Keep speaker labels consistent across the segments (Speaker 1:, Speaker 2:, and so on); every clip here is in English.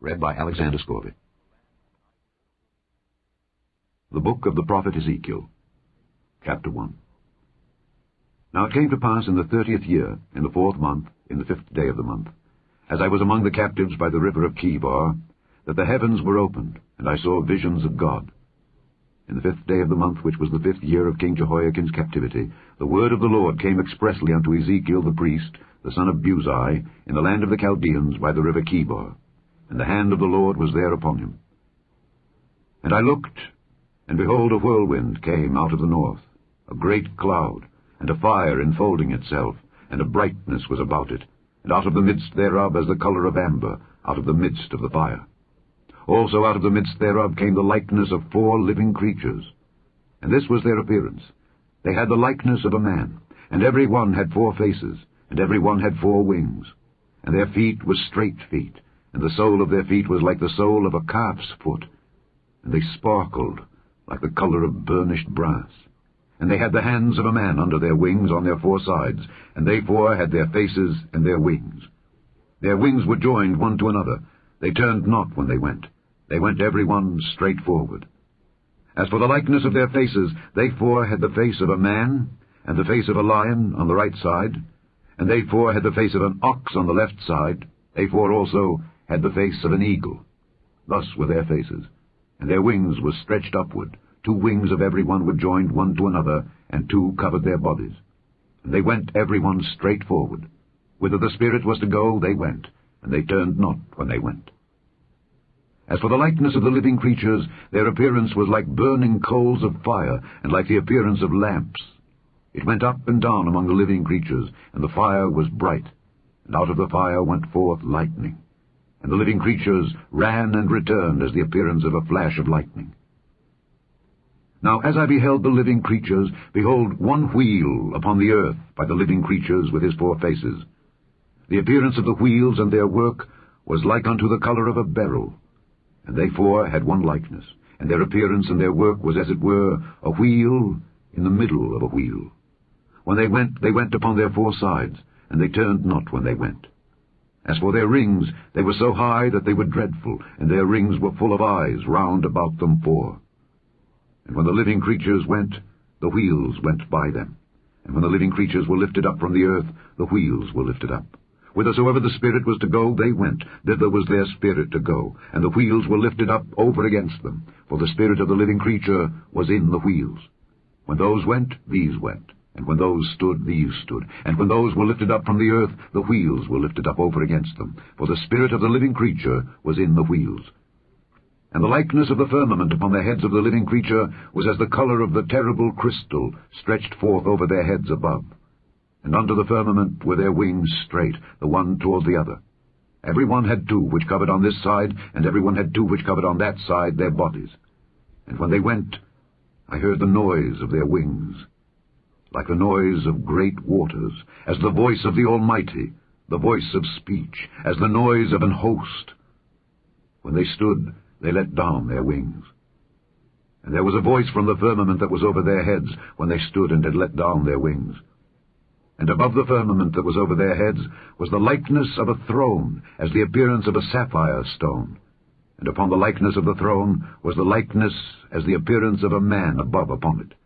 Speaker 1: Read by Alexander Scorby. The Book of the Prophet Ezekiel, Chapter 1. Now it came to pass in the 30th year, in the 4th month, in the 5th day of the month, as I was among the captives by the river of Chebar, that the heavens were opened, and I saw visions of God. In the 5th day of the month, which was the 5th year of King Jehoiakim's captivity, the word of the Lord came expressly unto Ezekiel the priest, the son of Buzi, in the land of the Chaldeans by the river Chebar, and the hand of the Lord was there upon him. And I looked, and behold, a whirlwind came out of the north, a great cloud, and a fire enfolding itself, and a brightness was about it, and out of the midst thereof as the colour of amber, out of the midst of the fire. Also out of the midst thereof came the likeness of 4 living creatures. And this was their appearance. They had the likeness of a man, and every one had 4 faces, and every one had 4 wings. And their feet were straight feet, and the sole of their feet was like the sole of a calf's foot, and they sparkled like the colour of burnished brass. And they had the hands of a man under their wings on their 4 sides, and they 4 had their faces and their wings. Their wings were joined one to another. They turned not when they went every one straight forward. As for the likeness of their faces, they 4 had the face of a man, and the face of a lion on the right side, and they 4 had the face of an ox on the left side. They 4 also had the face of an eagle. Thus were their faces, and their wings were stretched upward. 2 wings of every one were joined one to another, and 2 covered their bodies. And they went every one straight forward. Whither the Spirit was to go, they went, and they turned not when they went. As for the likeness of the living creatures, their appearance was like burning coals of fire, and like the appearance of lamps. It went up and down among the living creatures, and the fire was bright, and out of the fire went forth lightning. And the living creatures ran and returned as the appearance of a flash of lightning. Now as I beheld the living creatures, behold, one wheel upon the earth by the living creatures with his 4 faces. The appearance of the wheels and their work was like unto the colour of a beryl. And they 4 had one likeness, and their appearance and their work was as it were a wheel in the middle of a wheel. When they went upon their 4 sides, and they turned not when they went. As for their rings, they were so high that they were dreadful, and their rings were full of eyes round about them 4. And when the living creatures went, the wheels went by them. And when the living creatures were lifted up from the earth, the wheels were lifted up. Whithersoever the Spirit was to go, they went. Thither was their spirit to go. And the wheels were lifted up over against them. For the spirit of the living creature was in the wheels. When those went, these went. And when those stood, these stood. And when those were lifted up from the earth, the wheels were lifted up over against them. For the spirit of the living creature was in the wheels. And the likeness of the firmament upon the heads of the living creature was as the colour of the terrible crystal stretched forth over their heads above. And under the firmament were their wings straight, the one toward the other. Every one had 2 which covered on this side, and every one had 2 which covered on that side their bodies. And when they went, I heard the noise of their wings, like the noise of great waters, as the voice of the Almighty, the voice of speech, as the noise of an host. When they stood, they let down their wings. And there was a voice from the firmament that was over their heads, when they stood and had let down their wings. And above the firmament that was over their heads was the likeness of a throne, as the appearance of a sapphire stone. And upon the likeness of the throne was the likeness as the appearance of a man above upon it.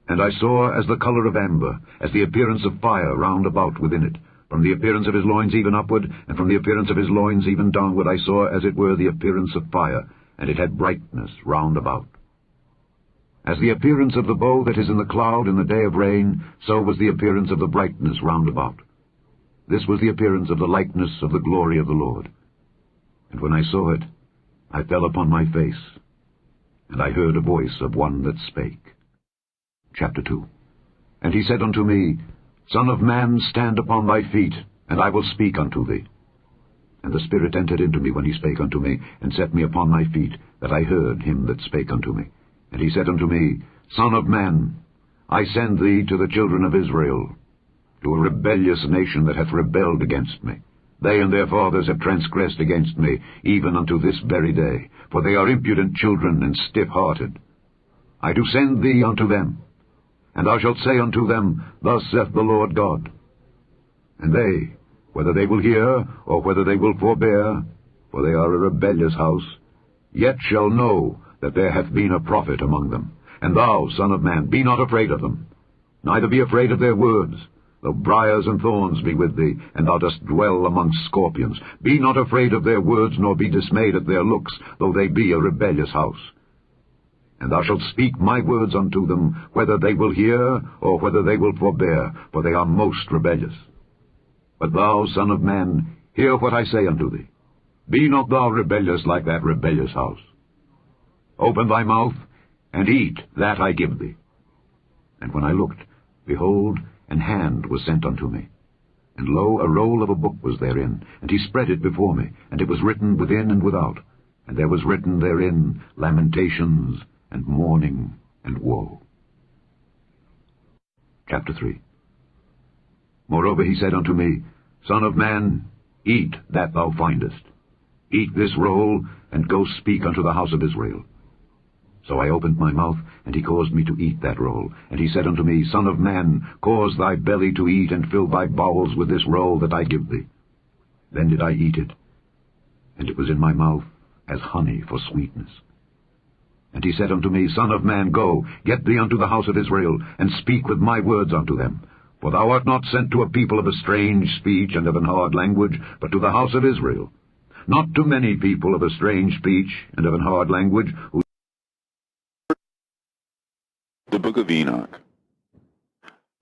Speaker 1: And I saw as the colour of amber, as the appearance of fire round about within it. From the appearance of his loins even upward, and from the appearance of his loins even downward, I saw as it were the appearance of fire, and it had brightness round about. As the appearance of the bow that is in the cloud in the day of rain, so was the appearance of the brightness round about. This was the appearance of the likeness of the glory of the Lord. And when I saw it, I fell upon my face, and I heard a voice of one that spake. Chapter 2. And he said unto me, Son of man, stand upon thy feet, and I will speak unto thee. And the Spirit entered into me when he spake unto me, and set me upon my feet, that I heard him that spake unto me. And he said unto me, Son of man, I send thee to the children of Israel, to a rebellious nation that hath rebelled against me. They and their fathers have transgressed against me, even unto this very day, for they are impudent children and stiff-hearted. I do send thee unto them, and thou shalt say unto them, Thus saith the Lord God. And they, whether they will hear, or whether they will forbear, for they are a rebellious house, yet shall know that there hath been a prophet among them. And thou, son of man, be not afraid of them, neither be afraid of their words, though briars and thorns be with thee, and thou dost dwell among scorpions. Be not afraid of their words, nor be dismayed at their looks, though they be a rebellious house. And thou shalt speak my words unto them, whether they will hear, or whether they will forbear, for they are most rebellious. But thou, son of man, hear what I say unto thee. Be not thou rebellious like that rebellious house. Open thy mouth, and eat that I give thee. And when I looked, behold, an hand was sent unto me. And lo, a roll of a book was therein, and he spread it before me, and it was written within and without. And there was written therein lamentations, and mourning, and woe. Chapter 3. Moreover he said unto me, Son of man, eat that thou findest. Eat this roll, and go speak unto the house of Israel. So I opened my mouth, and he caused me to eat that roll. And he said unto me, Son of man, cause thy belly to eat, and fill thy bowels with this roll that I give thee. Then did I eat it, and it was in my mouth as honey for sweetness. And he said unto me, Son of man, go, get thee unto the house of Israel, and speak with my words unto them. For thou art not sent to a people of a strange speech and of an hard language, but to the house of Israel. Not to many people of a strange speech and of an hard language, who
Speaker 2: The Book of Enoch.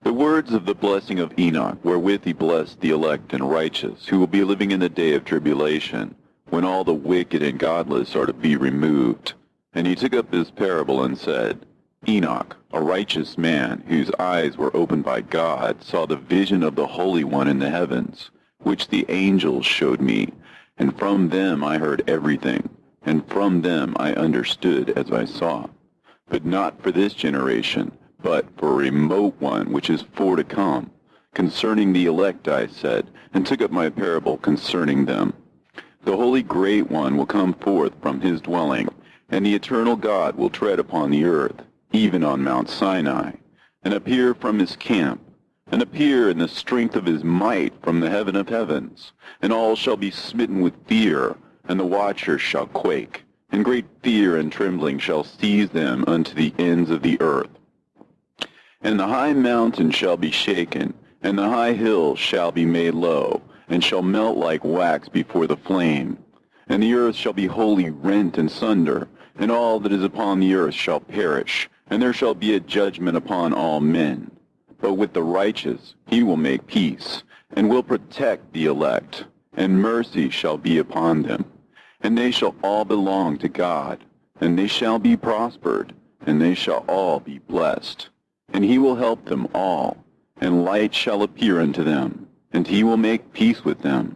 Speaker 2: The words of the blessing of Enoch, wherewith he blessed the elect and righteous, who will be living in the day of tribulation, when all the wicked and godless are to be removed. And he took up this parable and said, Enoch, a righteous man, whose eyes were opened by God, saw the vision of the Holy One in the heavens, which the angels showed me. And from them I heard everything, and from them I understood as I saw. But not for this generation, but for a remote one which is for to come. Concerning the elect I said, and took up my parable concerning them. The Holy Great One will come forth from his dwelling, and the eternal God will tread upon the earth, even on Mount Sinai, and appear from his camp, and appear in the strength of his might from the heaven of heavens. And all shall be smitten with fear, and the watchers shall quake. And great fear and trembling shall seize them unto the ends of the earth. And the high mountain shall be shaken, and the high hill shall be made low, and shall melt like wax before the flame. And the earth shall be wholly rent in sunder, and all that is upon the earth shall perish, and there shall be a judgment upon all men. But with the righteous he will make peace, and will protect the elect, and mercy shall be upon them. And they shall all belong to God, and they shall be prospered, and they shall all be blessed. And he will help them all, and light shall appear unto them, and he will make peace with them.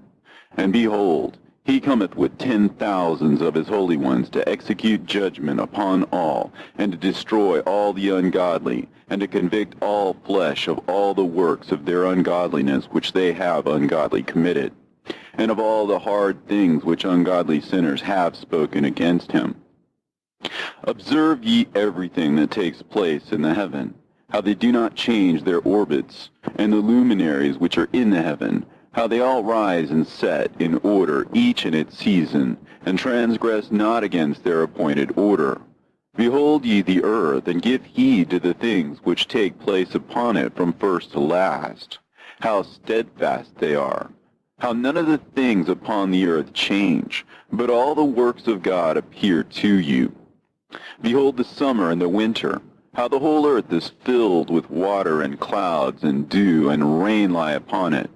Speaker 2: And behold, he cometh with 10,000s of his holy ones to execute judgment upon all, and to destroy all the ungodly, and to convict all flesh of all the works of their ungodliness which they have ungodly committed, and of all the hard things which ungodly sinners have spoken against him. Observe ye everything that takes place in the heaven, how they do not change their orbits, and the luminaries which are in the heaven, how they all rise and set in order, each in its season, and transgress not against their appointed order. Behold ye the earth, and give heed to the things which take place upon it from first to last, how steadfast they are, how none of the things upon the earth change, but all the works of God appear to you. Behold the summer and the winter, how the whole earth is filled with water and clouds and dew, and rain lie upon it.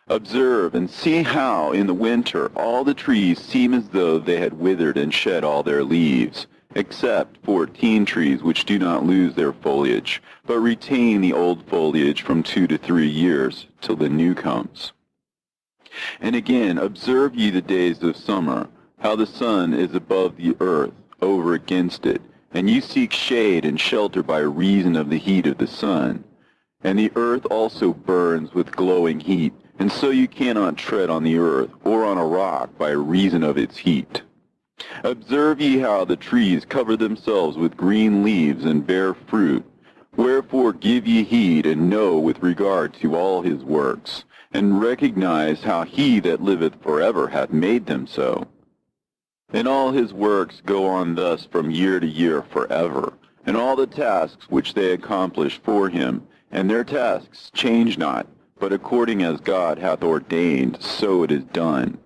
Speaker 2: Observe and see how in the winter all the trees seem as though they had withered and shed all their leaves, except 14 trees which do not lose their foliage, but retain the old foliage from 2 to 3 years, till the new comes. And again, observe ye the days of summer, how the sun is above the earth, over against it, and you seek shade and shelter by reason of the heat of the sun. And the earth also burns with glowing heat, and so you cannot tread on the earth, or on a rock, by reason of its heat. Observe ye how the trees cover themselves with green leaves and bear fruit. Wherefore give ye heed, and know with regard to all his works. and recognize how he that liveth forever hath made them so. And all his works go on thus from year to year forever, and all the tasks which they accomplish for him, and their tasks change not, but according as God hath ordained, so it is done.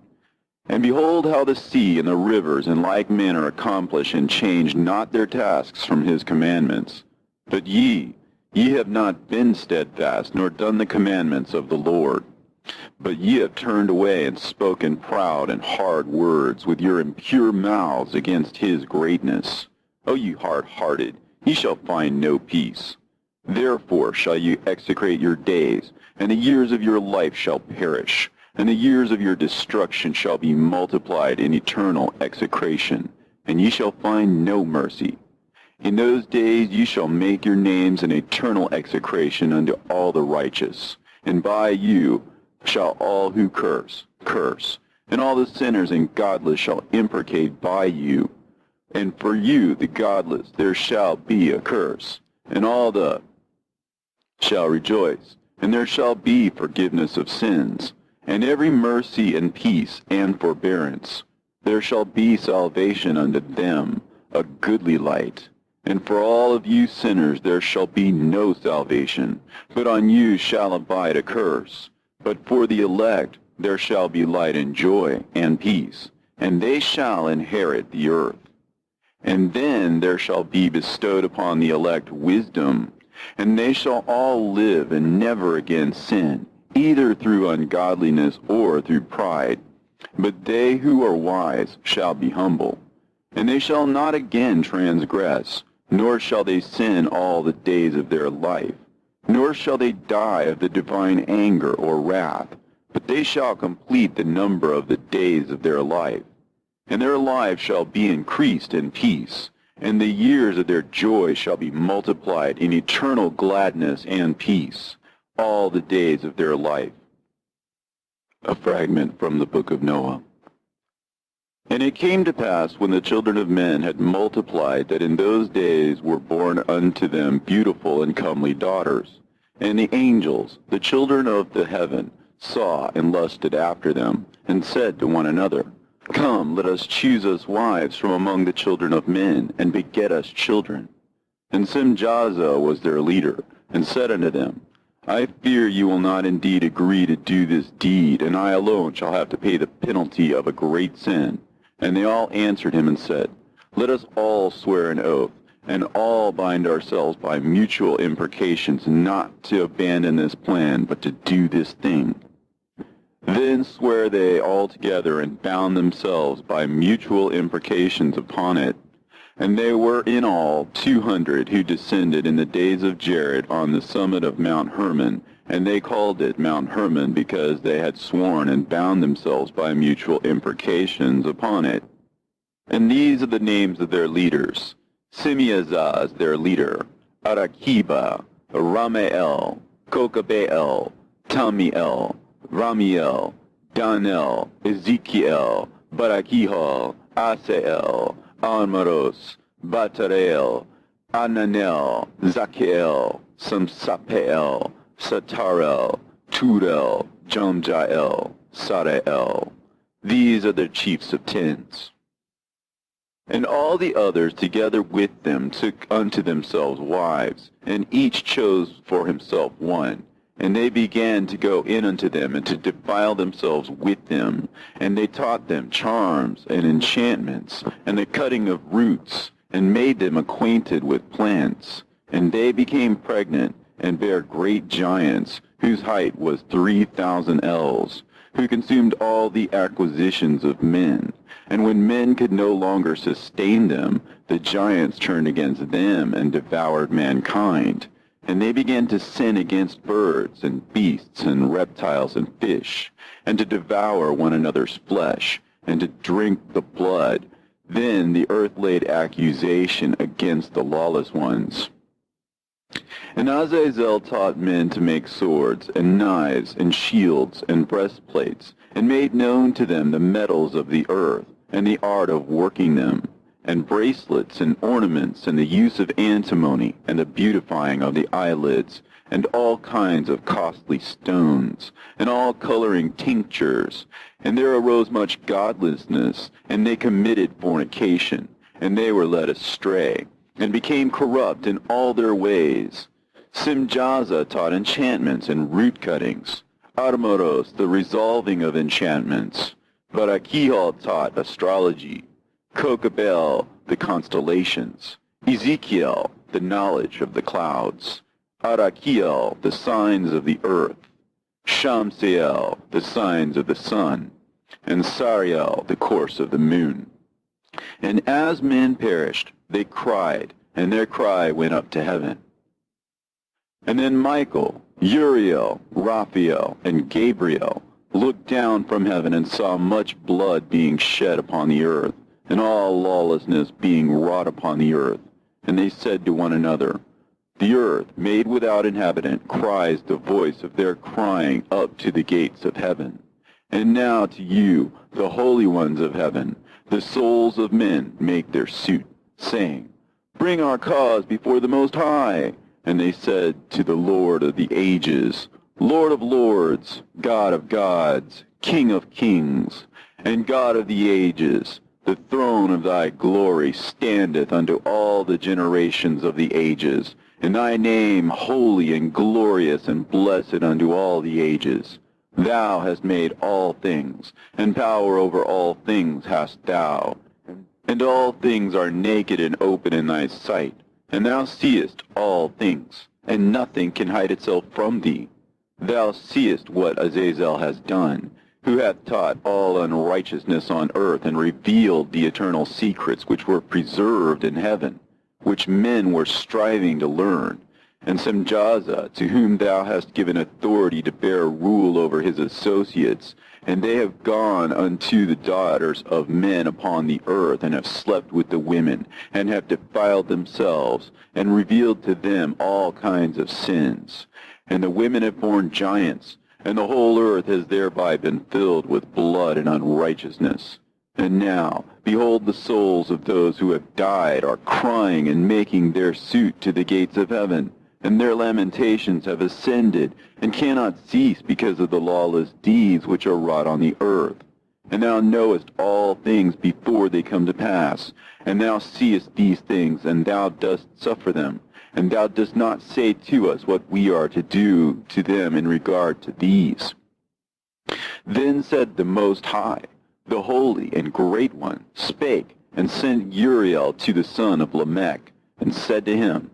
Speaker 2: And behold how the sea and the rivers in like manner accomplish and change not their tasks from his commandments. But ye have not been steadfast, nor done the commandments of the Lord. But ye have turned away and spoken proud and hard words with your impure mouths against his greatness. O ye hard-hearted, ye shall find no peace. Therefore shall you execrate your days, and the years of your life shall perish, and the years of your destruction shall be multiplied in eternal execration, and ye shall find no mercy. In those days ye shall make your names an eternal execration unto all the righteous, and by you shall all who curse, and all the sinners and godless shall imprecate by you. And for you, the godless, there shall be a curse, and all the shall rejoice, and there shall be forgiveness of sins, and every mercy and peace and forbearance. There shall be salvation unto them, a goodly light. And for all of you sinners there shall be no salvation, but on you shall abide a curse. But for the elect there shall be light and joy and peace, and they shall inherit the earth. And then there shall be bestowed upon the elect wisdom, and they shall all live and never again sin, either through ungodliness or through pride. But they who are wise shall be humble, and they shall not again transgress, nor shall they sin all the days of their life, nor shall they die of the divine anger or wrath, but they shall complete the number of the days of their life. And their lives shall be increased in peace, and the years of their joy shall be multiplied in eternal gladness and peace, all the days of their life. A fragment from the book of Noah. And it came to pass, when the children of men had multiplied, that in those days were born unto them beautiful and comely daughters. And the angels, the children of the heaven, saw and lusted after them, and said to one another, Come, let us choose us wives from among the children of men, and beget us children. And Simjaza was their leader, and said unto them, I fear you will not indeed agree to do this deed, and I alone shall have to pay the penalty of a great sin. And they all answered him and said, Let us all swear an oath, and all bind ourselves by mutual imprecations not to abandon this plan, but to do this thing. Then swear they all together, and bound themselves by mutual imprecations upon it. And they were in all 200 who descended in the days of Jared on the summit of Mount Hermon, and they called it Mount Hermon because they had sworn and bound themselves by mutual imprecations upon it. And these are the names of their leaders: Simeazaz their leader, Arakiba, Ramael, Kokabeel, Tamiel, Ramiel, Danel, Ezekiel, Barakihal, Asael, Almaros, Batareel, Ananel, Zakiel, Samsapeel, Satarel, Turel, Jamjael, Sarael. These are the chiefs of tens. And all the others together with them took unto themselves wives, and each chose for himself one. And they began to go in unto them, and to defile themselves with them. And they taught them charms and enchantments, and the cutting of roots, and made them acquainted with plants. And they became pregnant, and bare great giants, whose height was 3,000 ells, who consumed all the acquisitions of men. And when men could no longer sustain them, the giants turned against them, and devoured mankind. And they began to sin against birds and beasts and reptiles and fish, and to devour one another's flesh, and to drink the blood. Then the earth laid accusation against the lawless ones. And Azazel taught men to make swords, and knives, and shields, and breastplates, and made known to them the metals of the earth, and the art of working them, and bracelets and ornaments, and the use of antimony, and the beautifying of the eyelids, and all kinds of costly stones, and all coloring tinctures. And there arose much godlessness, and they committed fornication, and they were led astray, and became corrupt in all their ways. Simjaza taught enchantments and root cuttings, Armoros the resolving of enchantments, Barakihal taught astrology, Kokabel the constellations, Ezekiel the knowledge of the clouds, Arakiel the signs of the earth, Shamsiel the signs of the sun, and Sariel the course of the moon. And as men perished, they cried, and their cry went up to heaven. And then Michael, Uriel, Raphael, and Gabriel looked down from heaven and saw much blood being shed upon the earth, and all lawlessness being wrought upon the earth. And they said to one another, The earth, made without inhabitant, cries the voice of their crying up to the gates of heaven. And now to you, the holy ones of heaven, the souls of men make their suit, saying, Bring our cause before the Most High. And they said to the Lord of the ages, Lord of lords, God of gods, King of kings, and God of the ages, the throne of thy glory standeth unto all the generations of the ages, and thy name holy and glorious and blessed unto all the ages. Thou hast made all things, and power over all things hast thou, and all things are naked and open in thy sight, and thou seest all things, and nothing can hide itself from thee. Thou seest what Azazel has done, who hath taught all unrighteousness on earth, and revealed the eternal secrets which were preserved in heaven, which men were striving to learn. And Simjaza, to whom thou hast given authority to bear rule over his associates, and they have gone unto the daughters of men upon the earth, and have slept with the women, and have defiled themselves, and revealed to them all kinds of sins. And the women have borne giants, and the whole earth has thereby been filled with blood and unrighteousness. And now, behold, the souls of those who have died are crying and making their suit to the gates of heaven, and their lamentations have ascended, and cannot cease because of the lawless deeds which are wrought on the earth. And thou knowest all things before they come to pass, and thou seest these things, and thou dost suffer them, and thou dost not say to us what we are to do to them in regard to these. Then said the Most High, the Holy and Great One, spake, and sent Uriel to the son of Lamech, and said to him,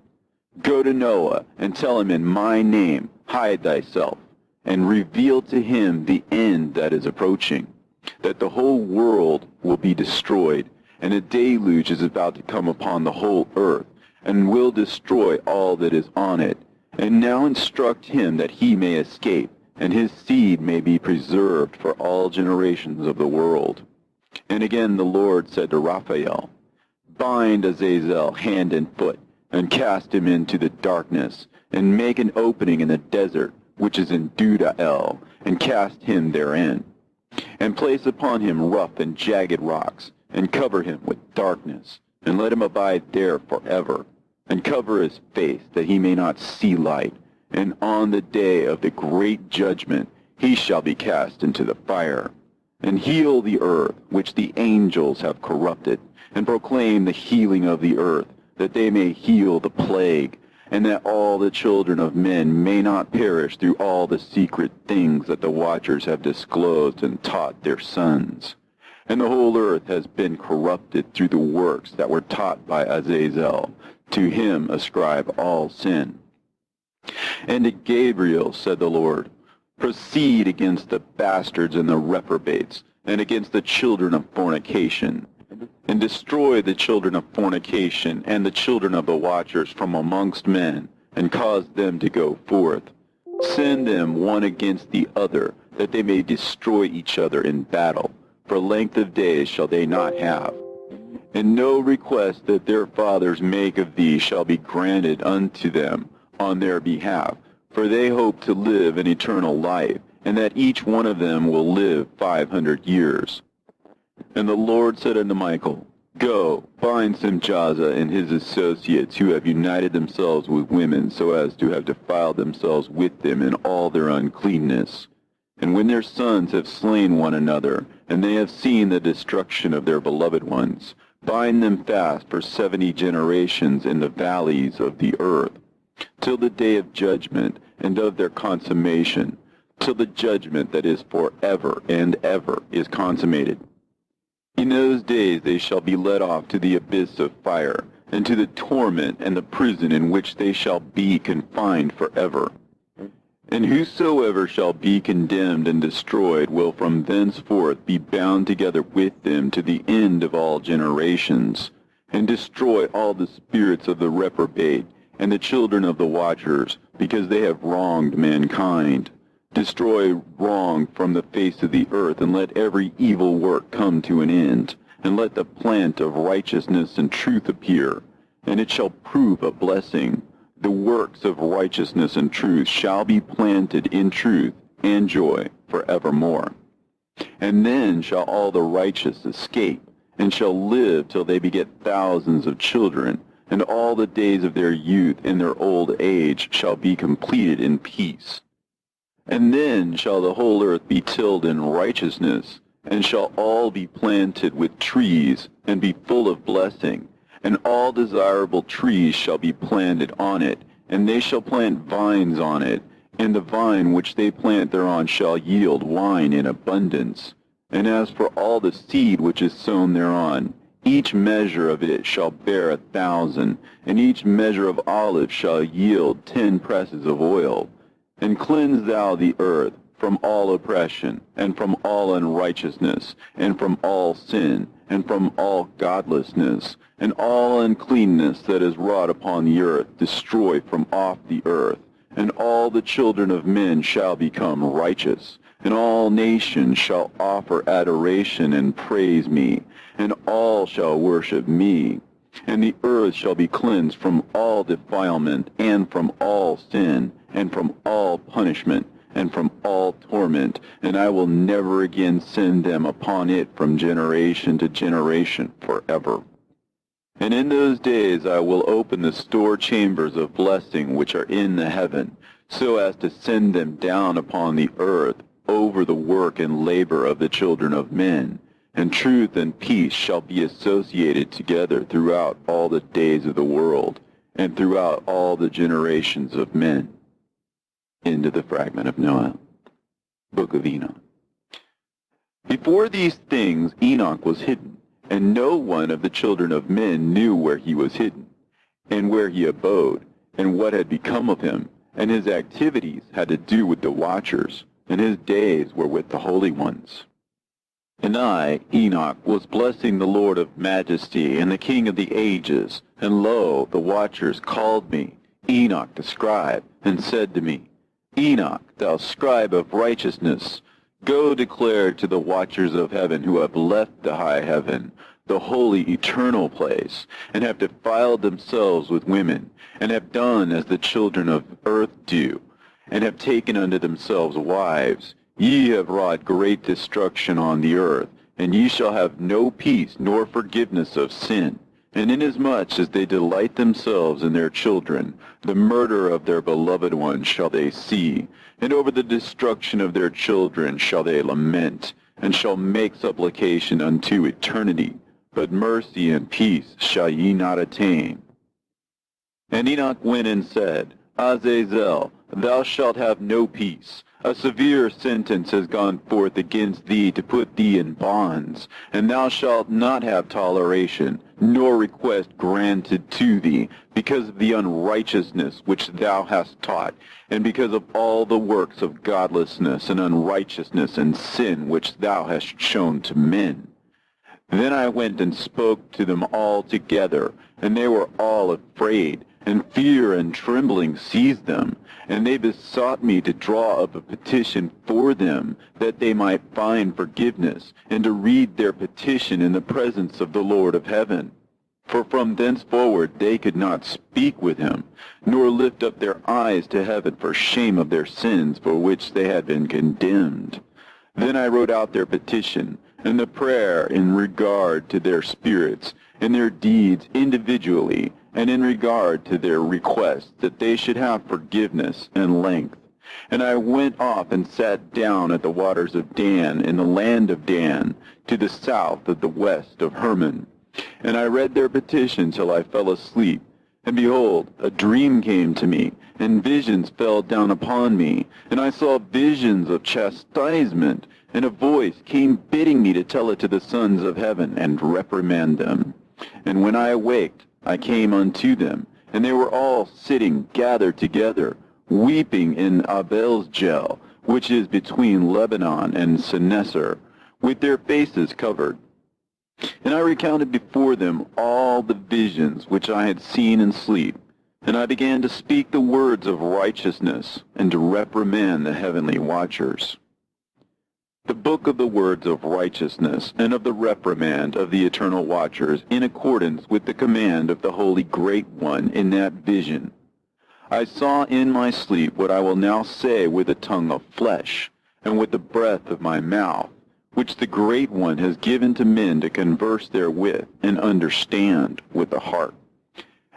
Speaker 2: Go to Noah, and tell him in my name, hide thyself, and reveal to him the end that is approaching, that the whole world will be destroyed, and a deluge is about to come upon the whole earth, and will destroy all that is on it. And now instruct him that he may escape, and his seed may be preserved for all generations of the world. And again the Lord said to Raphael, Bind Azazel hand and foot, and cast him into the darkness, and make an opening in the desert, which is in Dudael, and cast him therein. And place upon him rough and jagged rocks, and cover him with darkness, and let him abide there forever, and cover his face, that he may not see light. And on the day of the great judgment he shall be cast into the fire. And heal the earth, which the angels have corrupted, and proclaim the healing of the earth, that they may heal the plague, and that all the children of men may not perish through all the secret things that the watchers have disclosed and taught their sons. And the whole earth has been corrupted through the works that were taught by Azazel. To him ascribe all sin. And to Gabriel said the Lord, Proceed against the bastards and the reprobates, and against the children of fornication, and destroy the children of fornication and the children of the watchers from amongst men, and cause them to go forth. Send them one against the other, that they may destroy each other in battle. For length of days shall they not have. And no request that their fathers make of thee shall be granted unto them on their behalf, for they hope to live an eternal life, and that each one of them will live 500 years. And the Lord said unto Michael, Go, bind Simjaza and his associates who have united themselves with women so as to have defiled themselves with them in all their uncleanness. And when their sons have slain one another, and they have seen the destruction of their beloved ones, bind them fast for 70 generations in the valleys of the earth, till the day of judgment and of their consummation, till the judgment that is forever and ever is consummated. In those days they shall be led off to the abyss of fire, and to the torment and the prison in which they shall be confined forever. And whosoever shall be condemned and destroyed will from thenceforth be bound together with them to the end of all generations, and destroy all the spirits of the reprobate and the children of the watchers, because they have wronged mankind. Destroy wrong from the face of the earth, and let every evil work come to an end, and let the plant of righteousness and truth appear, and it shall prove a blessing. The works of righteousness and truth shall be planted in truth and joy forevermore. And then shall all the righteous escape, and shall live till they beget thousands of children, and all the days of their youth and their old age shall be completed in peace. And then shall the whole earth be tilled in righteousness, and shall all be planted with trees, and be full of blessing, and all desirable trees shall be planted on it, and they shall plant vines on it, and the vine which they plant thereon shall yield wine in abundance. And as for all the seed which is sown thereon, each measure of it shall bear 1,000, and each measure of olive shall yield 10 presses of oil. And cleanse thou the earth from all oppression, and from all unrighteousness, and from all sin, and from all godlessness, and all uncleanness that is wrought upon the earth destroy from off the earth. And all the children of men shall become righteous, and all nations shall offer adoration and praise me, and all shall worship me. And the earth shall be cleansed from all defilement, and from all sin, and from all punishment, and from all torment, and I will never again send them upon it from generation to generation forever. And in those days I will open the store chambers of blessing which are in the heaven, so as to send them down upon the earth over the work and labor of the children of men. And truth and peace shall be associated together throughout all the days of the world, and throughout all the generations of men. Into the fragment of Noah, Book of Enoch. Before these things Enoch was hidden, and no one of the children of men knew where he was hidden, and where he abode, and what had become of him, and his activities had to do with the watchers, and his days were with the holy ones. And I, Enoch, was blessing the Lord of majesty and the King of the ages, and lo, the watchers called me, Enoch the scribe, and said to me, Enoch, thou scribe of righteousness, go declare to the watchers of heaven who have left the high heaven, the holy eternal place, and have defiled themselves with women, and have done as the children of earth do, and have taken unto themselves wives. Ye have wrought great destruction on the earth, and ye shall have no peace nor forgiveness of sin. And inasmuch as they delight themselves in their children, the murder of their beloved ones shall they see, and over the destruction of their children shall they lament, and shall make supplication unto eternity. But mercy and peace shall ye not attain. And Enoch went and said, Azazel, thou shalt have no peace. A severe sentence has gone forth against thee to put thee in bonds, and thou shalt not have toleration, nor request granted to thee, because of the unrighteousness which thou hast taught, and because of all the works of godlessness and unrighteousness and sin which thou hast shown to men. Then I went and spoke to them all together, and they were all afraid, and fear and trembling seized them, and they besought me to draw up a petition for them, that they might find forgiveness, and to read their petition in the presence of the Lord of heaven. For from thenceforward they could not speak with him, nor lift up their eyes to heaven for shame of their sins for which they had been condemned. Then I wrote out their petition, and the prayer in regard to their spirits, in their deeds individually, and in regard to their requests that they should have forgiveness and length. And I went off and sat down at the waters of Dan, in the land of Dan, to the south of the west of Hermon. And I read their petition till I fell asleep. And behold, a dream came to me, and visions fell down upon me. And I saw visions of chastisement, and a voice came bidding me to tell it to the sons of heaven, and reprimand them. And when I awaked, I came unto them, and they were all sitting gathered together, weeping in Abel's-Gel, which is between Lebanon and Senneser, with their faces covered. And I recounted before them all the visions which I had seen in sleep, and I began to speak the words of righteousness, and to reprimand the heavenly watchers. The book of the words of righteousness, and of the reprimand of the eternal watchers, in accordance with the command of the Holy Great One in that vision. I saw in my sleep what I will now say with the tongue of flesh, and with the breath of my mouth, which the Great One has given to men to converse therewith, and understand with the heart.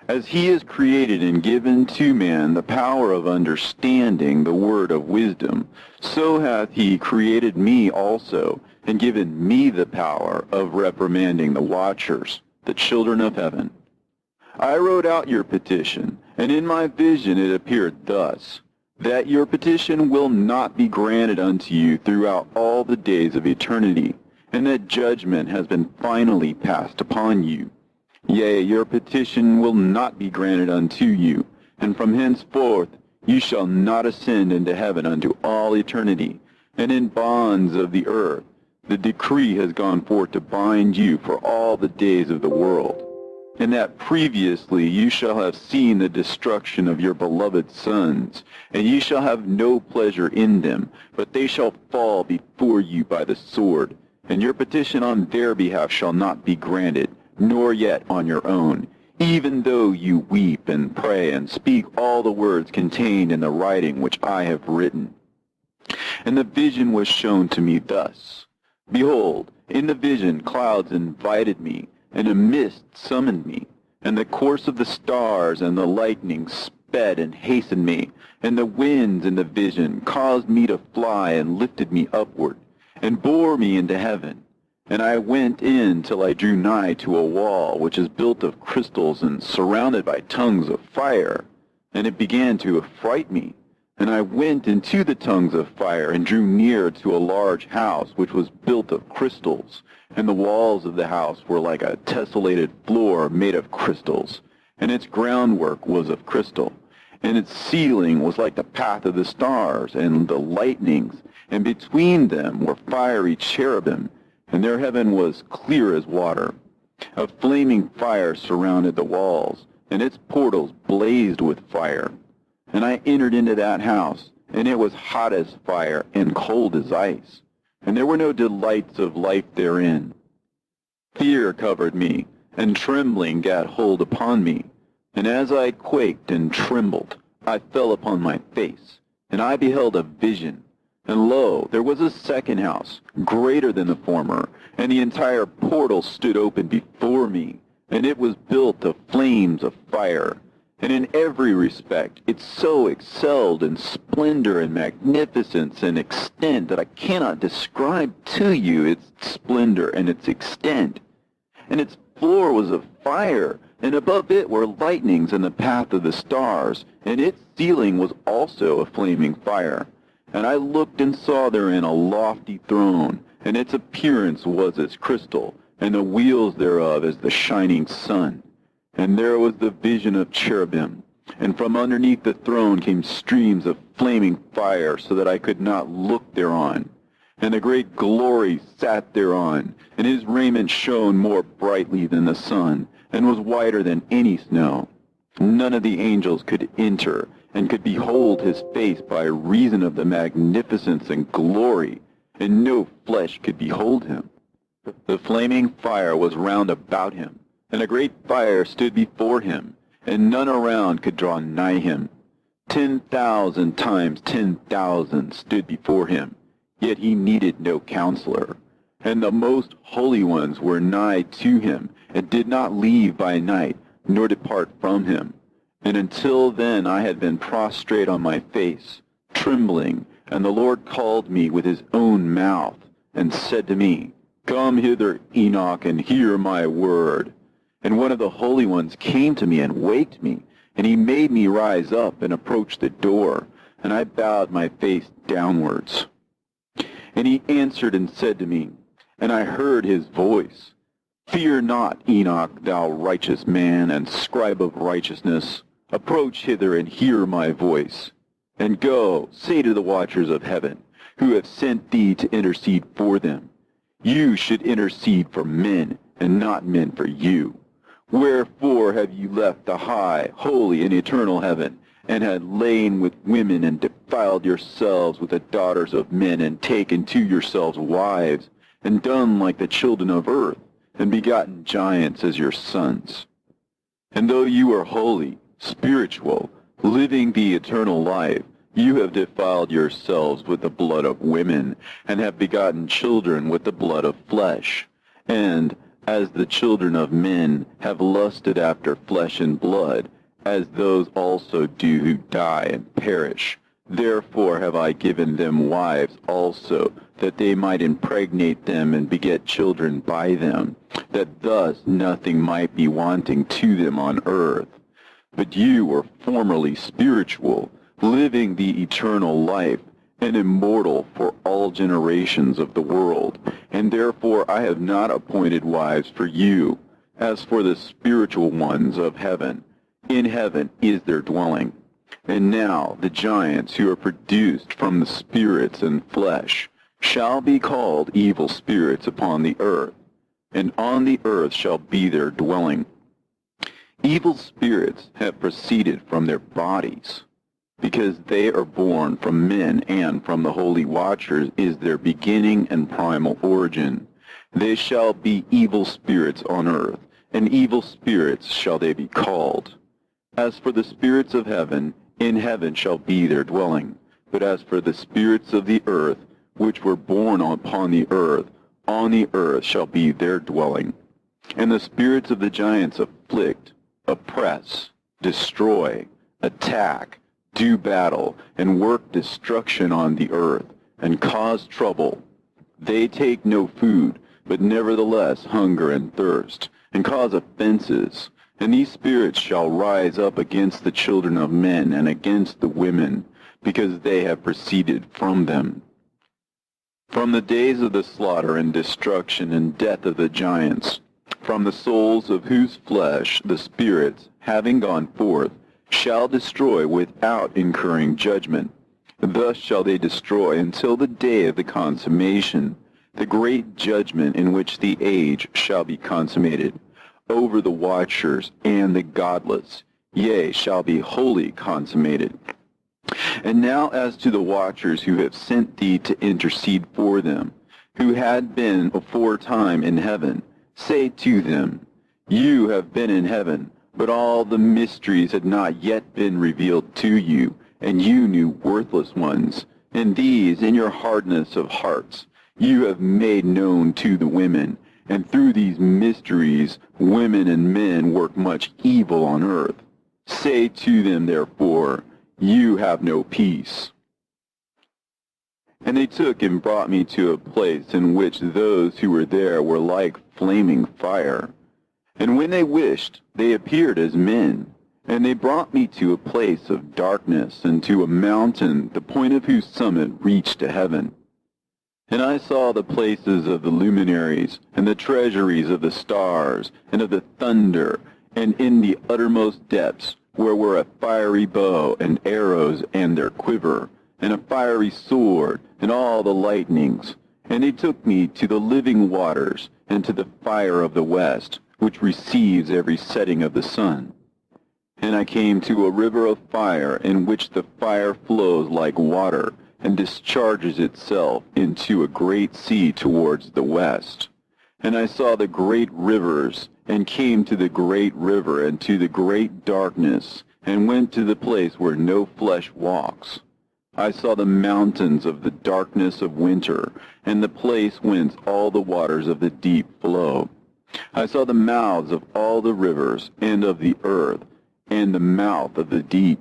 Speaker 2: As he has created and given to man the power of understanding the word of wisdom, so hath he created me also, and given me the power of reprimanding the watchers, the children of heaven. I wrote out your petition, and in my vision it appeared thus, that your petition will not be granted unto you throughout all the days of eternity, and that judgment has been finally passed upon you. Yea, your petition will not be granted unto you, and from henceforth you shall not ascend into heaven unto all eternity, and in bonds of the earth the decree has gone forth to bind you for all the days of the world. And that previously you shall have seen the destruction of your beloved sons, and ye shall have no pleasure in them, but they shall fall before you by the sword, and your petition on their behalf shall not be granted, nor yet on your own, even though you weep and pray and speak all the words contained in the writing which I have written. And the vision was shown to me thus. Behold, in the vision clouds invited me, and a mist summoned me, and the course of the stars and the lightning sped and hastened me, and the winds in the vision caused me to fly and lifted me upward, and bore me into heaven. And I went in till I drew nigh to a wall which is built of crystals and surrounded by tongues of fire, and it began to affright me. And I went into the tongues of fire, and drew near to a large house which was built of crystals, and the walls of the house were like a tessellated floor made of crystals, and its groundwork was of crystal, and its ceiling was like the path of the stars and the lightnings, and between them were fiery cherubim, and their heaven was clear as water. A flaming fire surrounded the walls, and its portals blazed with fire. And I entered into that house, and it was hot as fire and cold as ice, and there were no delights of life therein. Fear covered me, and trembling gat hold upon me, and as I quaked and trembled, I fell upon my face, and I beheld a vision. And lo, there was a second house, greater than the former, and the entire portal stood open before me, and it was built of flames of fire. And in every respect it so excelled in splendor and magnificence and extent that I cannot describe to you its splendor and its extent. And its floor was of fire, and above it were lightnings in the path of the stars, and its ceiling was also a flaming fire. And I looked and saw therein a lofty throne, and its appearance was as crystal, and the wheels thereof as the shining sun. And there was the vision of cherubim, and from underneath the throne came streams of flaming fire, so that I could not look thereon. And the great glory sat thereon, and his raiment shone more brightly than the sun, and was whiter than any snow. None of the angels could enter, and could behold his face by reason of the magnificence and glory, and no flesh could behold him. The flaming fire was round about him, and a great fire stood before him, and none around could draw nigh him. 10,000 times 10,000 stood before him, yet he needed no counselor. And the most holy ones were nigh to him, and did not leave by night, nor depart from him. And until then I had been prostrate on my face, trembling, and the Lord called me with his own mouth, and said to me, Come hither, Enoch, and hear my word. And one of the holy ones came to me and waked me, and he made me rise up and approach the door, and I bowed my face downwards. And he answered and said to me, and I heard his voice, Fear not, Enoch, thou righteous man and scribe of righteousness. Approach hither and hear my voice. And go, say to the watchers of heaven, who have sent thee to intercede for them, You should intercede for men, and not men for you. Wherefore have you left the high, holy, and eternal heaven, and had lain with women, and defiled yourselves with the daughters of men, and taken to yourselves wives, and done like the children of earth, and begotten giants as your sons? And though you are holy, spiritual, living the eternal life, you have defiled yourselves with the blood of women, and have begotten children with the blood of flesh. And as the children of men have lusted after flesh and blood, as those also do who die and perish. Therefore have I given them wives also, that they might impregnate them and beget children by them, that thus nothing might be wanting to them on earth. But you were formerly spiritual, living the eternal life, and immortal for all generations of the world. And therefore I have not appointed wives for you, as for the spiritual ones of heaven. In heaven is their dwelling. And now the giants who are produced from the spirits and flesh shall be called evil spirits upon the earth, and on the earth shall be their dwelling. Evil spirits have proceeded from their bodies, because they are born from men, and from the holy watchers is their beginning and primal origin. They shall be evil spirits on earth, and evil spirits shall they be called. As for the spirits of heaven, in heaven shall be their dwelling. But as for the spirits of the earth, which were born upon the earth, on the earth shall be their dwelling. And the spirits of the giants afflict, oppress, destroy, attack, do battle, and work destruction on the earth, and cause trouble. They take no food, but nevertheless hunger and thirst, and cause offenses. And these spirits shall rise up against the children of men and against the women, because they have proceeded from them. From the days of the slaughter and destruction and death of the giants, from the souls of whose flesh the spirits, having gone forth, shall destroy without incurring judgment. Thus shall they destroy until the day of the consummation, the great judgment in which the age shall be consummated, over the watchers and the godless, yea, shall be wholly consummated. And now as to the watchers who have sent thee to intercede for them, who had been aforetime in heaven, say to them, You have been in heaven, but all the mysteries had not yet been revealed to you, and you knew worthless ones. And these, in your hardness of hearts, you have made known to the women. And through these mysteries, women and men work much evil on earth. Say to them, therefore, You have no peace. And they took and brought me to a place in which those who were there were like flaming fire. And when they wished, they appeared as men. And they brought me to a place of darkness, and to a mountain, the point of whose summit reached to heaven. And I saw the places of the luminaries, and the treasuries of the stars, and of the thunder, and in the uttermost depths, where were a fiery bow, and arrows, and their quiver, and a fiery sword, and all the lightnings. And they took me to the living waters, and to the fire of the west, which receives every setting of the sun. And I came to a river of fire, in which the fire flows like water, and discharges itself into a great sea towards the west. And I saw the great rivers, and came to the great river, and to the great darkness, and went to the place where no flesh walks. I saw the mountains of the darkness of winter, and the place whence all the waters of the deep flow. I saw the mouths of all the rivers, and of the earth, and the mouth of the deep.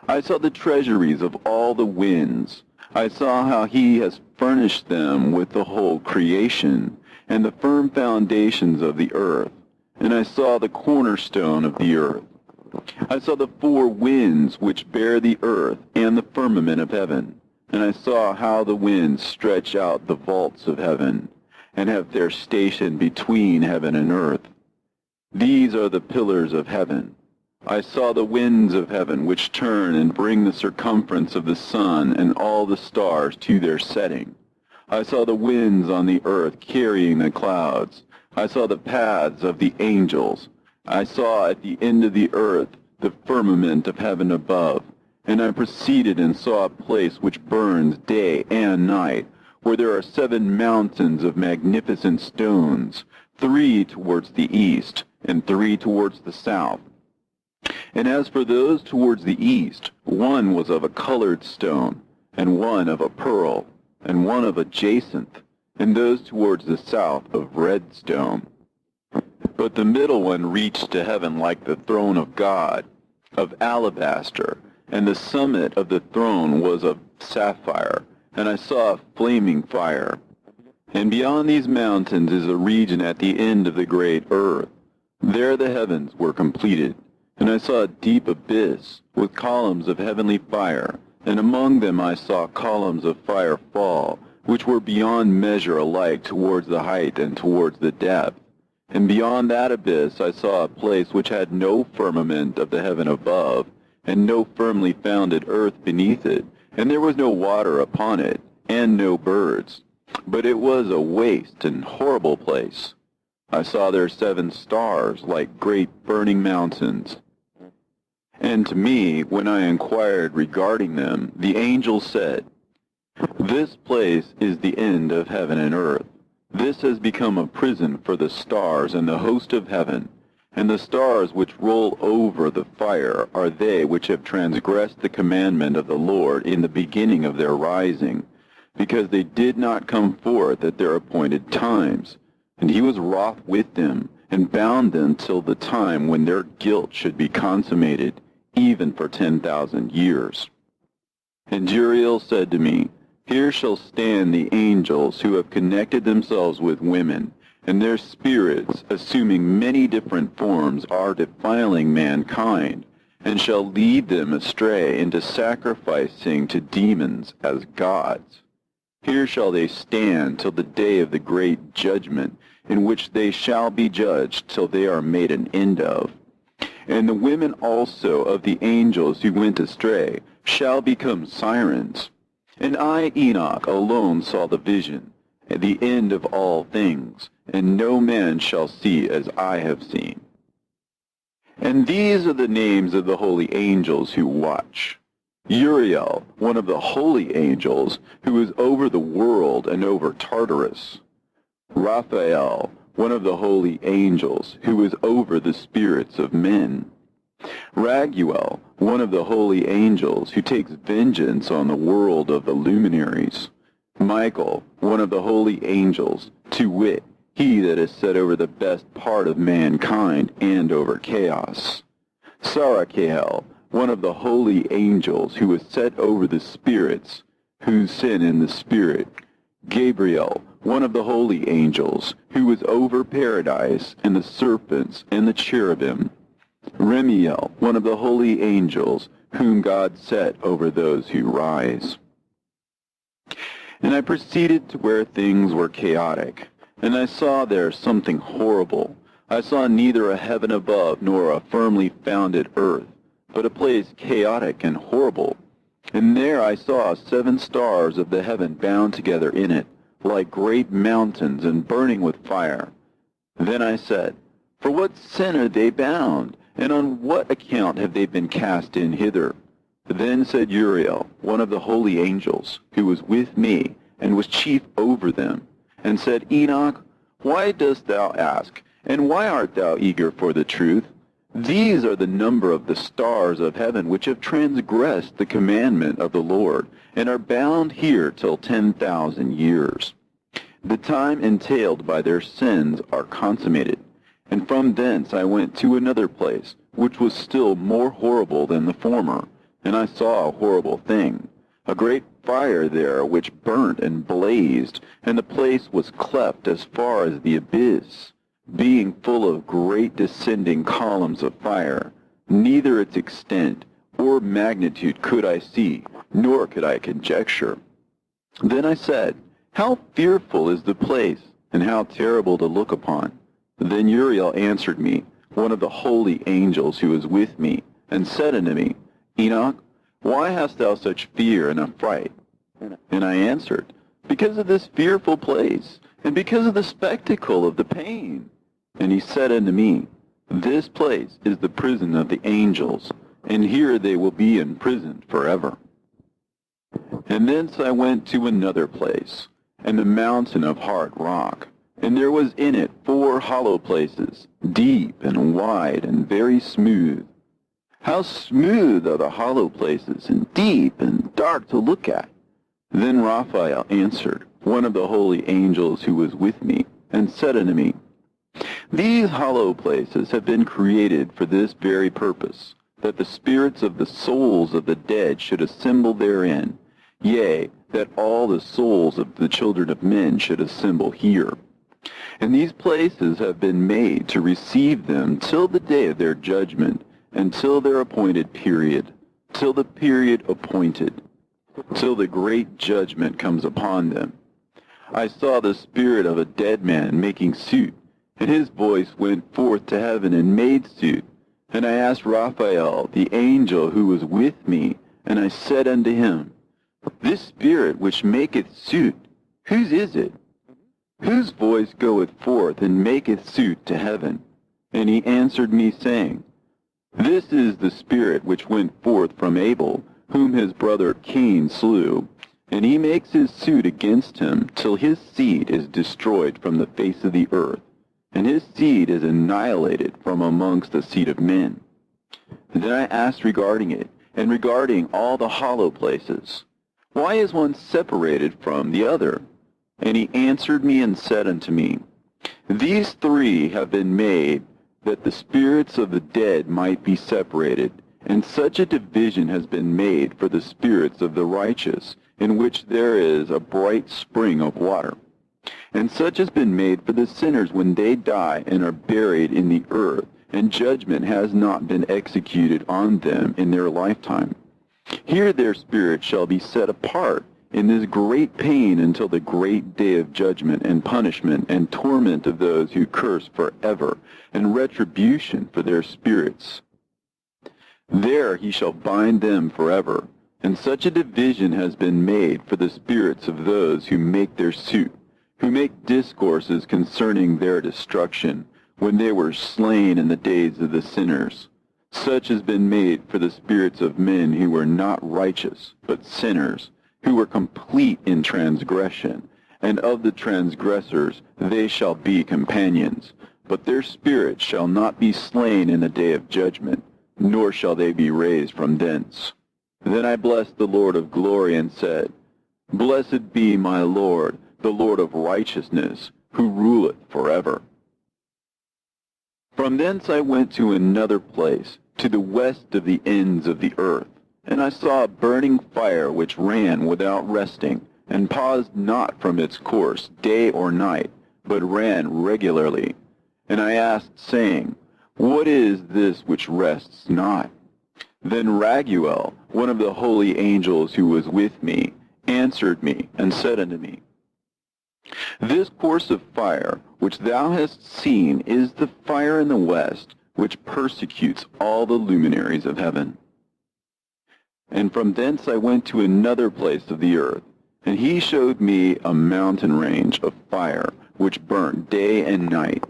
Speaker 2: I saw the treasuries of all the winds. I saw how he has furnished them with the whole creation, and the firm foundations of the earth. And I saw the cornerstone of the earth. I saw the four winds which bear the earth, and the firmament of heaven. And I saw how the winds stretch out the vaults of heaven, and have their station between heaven and earth. These are the pillars of heaven. I saw the winds of heaven which turn and bring the circumference of the sun and all the stars to their setting. I saw the winds on the earth carrying the clouds. I saw the paths of the angels. I saw at the end of the earth the firmament of heaven above. And I proceeded and saw a place which burns day and night, where there are 7 mountains of magnificent stones, 3 towards the east, and 3 towards the south. And as for those towards the east, one was of a colored stone, and one of a pearl, and one of a jacinth, and those towards the south of red stone. But the middle one reached to heaven like the throne of God, of alabaster, and the summit of the throne was of sapphire, and I saw a flaming fire. And beyond these mountains is a region at the end of the great earth. There the heavens were completed. And I saw a deep abyss with columns of heavenly fire, and among them I saw columns of fire fall, which were beyond measure alike towards the height and towards the depth. And beyond that abyss I saw a place which had no firmament of the heaven above, and no firmly founded earth beneath it, and there was no water upon it, and no birds. But it was a waste and horrible place. I saw there 7 stars like great burning mountains. And to me, when I inquired regarding them, the angel said, "This place is the end of heaven and earth. This has become a prison for the stars and the host of heaven. And the stars which roll over the fire are they which have transgressed the commandment of the Lord in the beginning of their rising, because they did not come forth at their appointed times. And he was wroth with them, and bound them till the time when their guilt should be consummated, even for 10,000 years. And Uriel said to me, Here shall stand the angels who have connected themselves with women, and their spirits, assuming many different forms, are defiling mankind, and shall lead them astray into sacrificing to demons as gods. Here shall they stand till the day of the great judgment, in which they shall be judged till they are made an end of. And the women also of the angels who went astray shall become sirens. And I, Enoch, alone saw the vision, at the end of all things, and no man shall see as I have seen. And these are the names of the holy angels who watch. Uriel, one of the holy angels, who is over the world and over Tartarus. Raphael, one of the holy angels, who is over the spirits of men. Raguel, one of the holy angels, who takes vengeance on the world of the luminaries. Michael, one of the holy angels, to wit, he that is set over the best part of mankind and over chaos. Sarachael, one of the holy angels, who is set over the spirits, who sin in the spirit. Gabriel, one of the holy angels, who is over paradise, and the serpents, and the cherubim. Remiel, one of the holy angels, whom God set over those who rise. And I proceeded to where things were chaotic, and I saw there something horrible. I saw neither a heaven above nor a firmly founded earth, but a place chaotic and horrible. And there I saw 7 stars of the heaven bound together in it, like great mountains and burning with fire. Then I said, For what sin are they bound, and on what account have they been cast in hither? Then said Uriel, one of the holy angels, who was with me, and was chief over them, and said, Enoch, why dost thou ask, and why art thou eager for the truth? These are the number of the stars of heaven which have transgressed the commandment of the Lord, and are bound here till 10,000 years. The time entailed by their sins are consummated. And from thence I went to another place, which was still more horrible than the former, and I saw a horrible thing, a great fire there which burnt and blazed, and the place was cleft as far as the abyss, being full of great descending columns of fire. Neither its extent or magnitude could I see, nor could I conjecture. Then I said, How fearful is the place, and how terrible to look upon! Then Uriel answered me, one of the holy angels who was with me, and said unto me, Enoch, why hast thou such fear and affright? And I answered, Because of this fearful place, and because of the spectacle of the pain. And he said unto me, This place is the prison of the angels, and here they will be imprisoned forever. And thence I went to another place, and the mountain of hard rock, and there was in it 4 hollow places, deep and wide and very smooth. How smooth are the hollow places, and deep and dark to look at! Then Raphael answered, one of the holy angels who was with me, and said unto me, These hollow places have been created for this very purpose, that the spirits of the souls of the dead should assemble therein, yea, that all the souls of the children of men should assemble here. And these places have been made to receive them till the day of their judgment, and till their appointed period, till the period appointed, till the great judgment comes upon them. I saw the spirit of a dead man making suit, and his voice went forth to heaven and made suit. And I asked Raphael, the angel who was with me, and I said unto him, This spirit which maketh suit, whose is it? Whose voice goeth forth and maketh suit to heaven? And he answered me, saying, This is the spirit which went forth from Abel, whom his brother Cain slew, and he makes his suit against him till his seed is destroyed from the face of the earth, and his seed is annihilated from amongst the seed of men. And then I asked regarding it, and regarding all the hollow places, Why is one separated from the other? And he answered me and said unto me, These 3 have been made, that the spirits of the dead might be separated, and such a division has been made for the spirits of the righteous, in which there is a bright spring of water. And such has been made for the sinners when they die and are buried in the earth, and judgment has not been executed on them in their lifetime. Here their spirits shall be set apart in this great pain until the great day of judgment and punishment and torment of those who curse forever, and retribution for their spirits. There he shall bind them forever, and such a division has been made for the spirits of those who make their suit, who make discourses concerning their destruction, when they were slain in the days of the sinners. Such has been made for the spirits of men who were not righteous, but sinners, who were complete in transgression, and of the transgressors they shall be companions, but their spirits shall not be slain in the day of judgment, nor shall they be raised from thence. Then I blessed the Lord of glory, and said, Blessed be my Lord, the Lord of righteousness, who ruleth forever. From thence I went to another place, to the west of the ends of the earth, and I saw a burning fire which ran without resting, and paused not from its course day or night, but ran regularly. And I asked, saying, What is this which rests not? Then Raguel, one of the holy angels who was with me, answered me, and said unto me, This course of fire which thou hast seen is the fire in the west, which persecutes all the luminaries of heaven. And from thence I went to another place of the earth, and he showed me a mountain range of fire, which burnt day and night.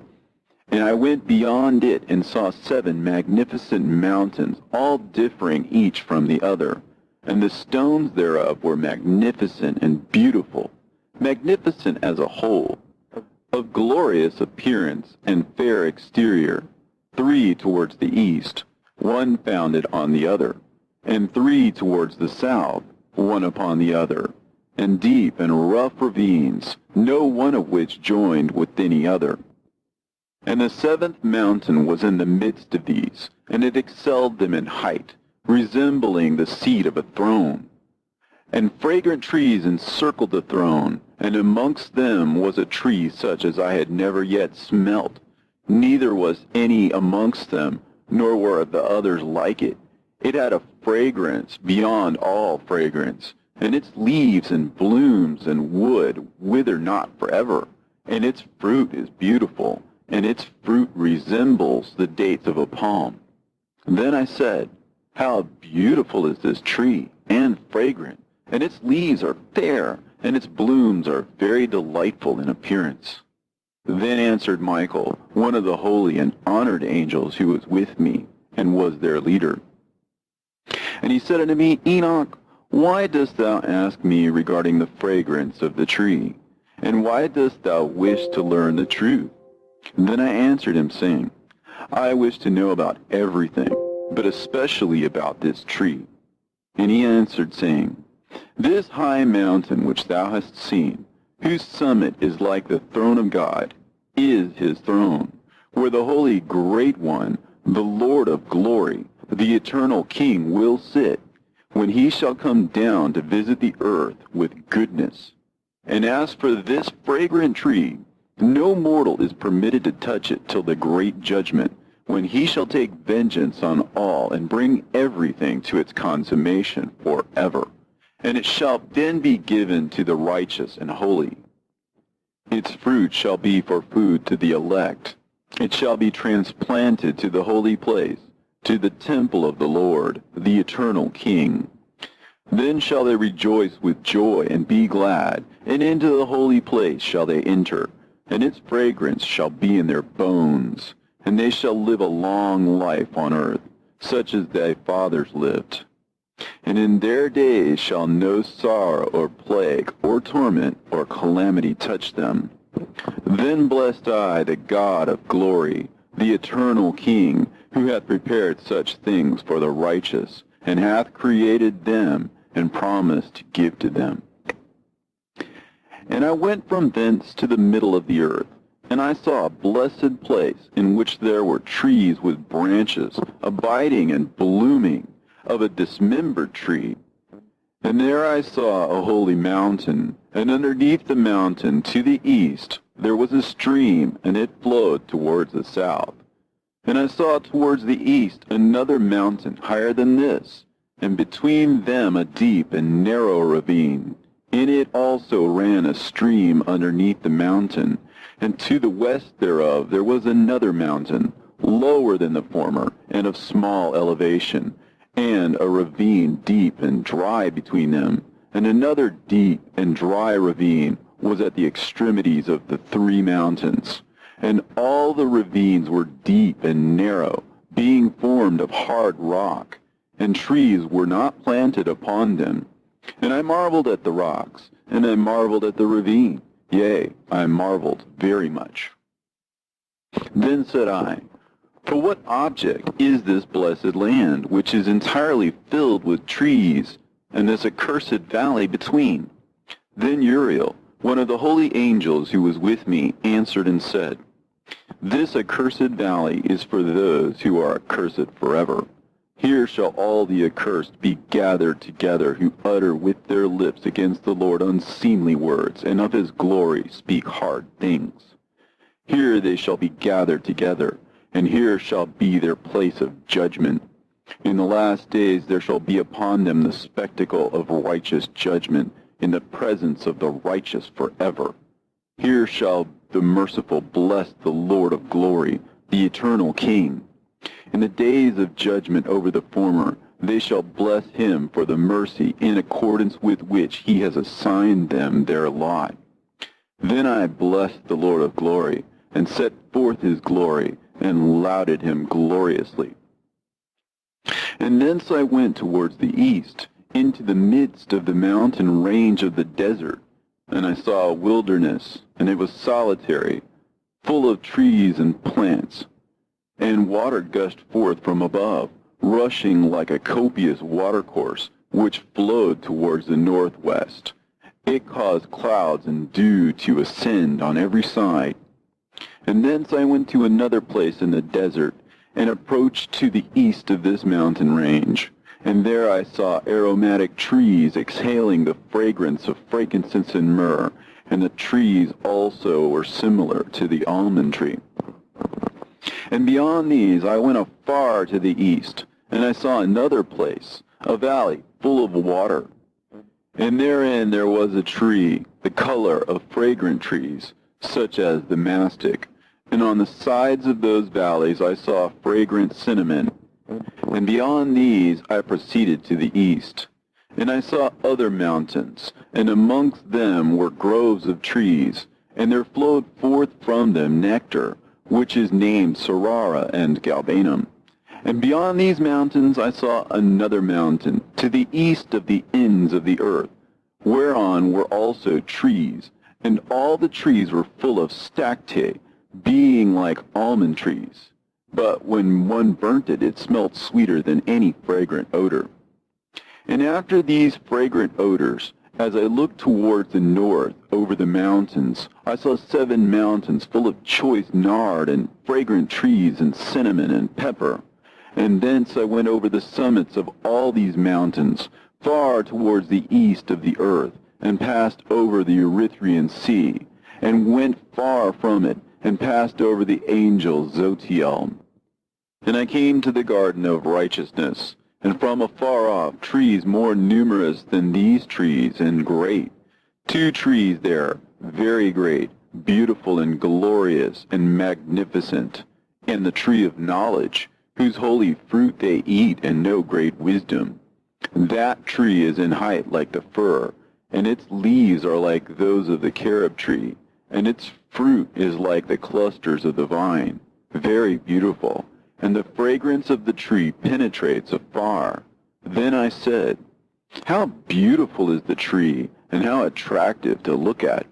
Speaker 2: And I went beyond it, and saw 7 magnificent mountains, all differing each from the other, and the stones thereof were magnificent and beautiful, magnificent as a whole, of glorious appearance and fair exterior, 3 towards the east, one founded on the other, and 3 towards the south, one upon the other. and deep and rough ravines, no one of which joined with any other. And the seventh mountain was in the midst of these, and it excelled them in height, resembling the seat of a throne. And fragrant trees encircled the throne, and amongst them was a tree such as I had never yet smelt, neither was any amongst them, nor were the others like it. It had a fragrance beyond all fragrance, and its leaves and blooms and wood wither not forever, and its fruit is beautiful, and its fruit resembles the dates of a palm. Then I said, How beautiful is this tree, and fragrant, and its leaves are fair, and its blooms are very delightful in appearance. Then answered Michael, one of the holy and honored angels who was with me, and was their leader. And he said unto me, Enoch, why dost thou ask me regarding the fragrance of the tree? And why dost thou wish to learn the truth? Then I answered him, saying, I wish to know about everything, but especially about this tree. And he answered, saying, This high mountain which thou hast seen, whose summit is like the throne of God, is his throne, where the holy great one, the Lord of glory, the eternal King, will sit, when he shall come down to visit the earth with goodness. And as for this fragrant tree, no mortal is permitted to touch it till the great judgment, when he shall take vengeance on all and bring everything to its consummation forever. And it shall then be given to the righteous and holy. Its fruit shall be for food to the elect. It shall be transplanted to the holy place, to the temple of the Lord, the eternal King. Then shall they rejoice with joy and be glad, and into the holy place shall they enter, and its fragrance shall be in their bones, and they shall live a long life on earth, such as thy fathers lived. And in their days shall no sorrow or plague or torment or calamity touch them. Then blessed I the God of glory, the eternal King, who hath prepared such things for the righteous, and hath created them, and promised to give to them. And I went from thence to the middle of the earth, and I saw a blessed place, in which there were trees with branches, abiding and blooming, of a dismembered tree. And there I saw a holy mountain, and underneath the mountain to the east there was a stream, and it flowed towards the south. And I saw towards the east another mountain higher than this, and between them a deep and narrow ravine. In it also ran a stream underneath the mountain, and to the west thereof there was another mountain, lower than the former, and of small elevation, and a ravine deep and dry between them, and another deep and dry ravine was at the extremities of the three mountains. And all the ravines were deep and narrow, being formed of hard rock, and trees were not planted upon them. And I marveled at the rocks, and I marveled at the ravine, yea, I marveled very much. Then said I, For what object is this blessed land, which is entirely filled with trees, and this accursed valley between? Then Uriel, one of the holy angels who was with me, answered and said, This accursed valley is for those who are accursed forever. Here shall all the accursed be gathered together, who utter with their lips against the Lord unseemly words, and of his glory speak hard things. Here they shall be gathered together, and here shall be their place of judgment. In the last days there shall be upon them the spectacle of righteous judgment, in the presence of the righteous forever. Here shall the merciful bless the Lord of glory, the eternal King. In the days of judgment over the former, they shall bless him for the mercy in accordance with which he has assigned them their lot. Then I blessed the Lord of glory, and set forth his glory, and lauded him gloriously. And thence I went towards the east, into the midst of the mountain range of the desert, and I saw a wilderness, and it was solitary, full of trees and plants, and water gushed forth from above, rushing like a copious watercourse, which flowed towards the northwest. It caused clouds and dew to ascend on every side. And thence I went to another place in the desert, and approached to the east of this mountain range. And there I saw aromatic trees exhaling the fragrance of frankincense and myrrh, and the trees also were similar to the almond tree. And beyond these I went afar to the east, and I saw another place, a valley full of water. And therein there was a tree, the color of fragrant trees, such as the mastic. And on the sides of those valleys I saw fragrant cinnamon. And beyond these I proceeded to the east. And I saw other mountains, and amongst them were groves of trees, and there flowed forth from them nectar, which is named Sarara and Galbanum. And beyond these mountains I saw another mountain, to the east of the ends of the earth, whereon were also trees, and all the trees were full of stacte, being like almond trees. But when one burnt it, it smelt sweeter than any fragrant odor. And after these fragrant odors, as I looked towards the north over the mountains, I saw 7 mountains full of choice nard and fragrant trees and cinnamon and pepper. And thence I went over the summits of all these mountains, far towards the east of the earth, and passed over the Erythraean Sea, and went far from it, and passed over the angel Zotiel. And I came to the garden of righteousness, and from afar off trees more numerous than these trees, and great. 2 trees there, very great, beautiful and glorious and magnificent, and the tree of knowledge, whose holy fruit they eat and know great wisdom. That tree is in height like the fir, and its leaves are like those of the carob tree, and its fruit is like the clusters of the vine, very beautiful, and the fragrance of the tree penetrates afar. Then I said, how beautiful is the tree, and how attractive to look at.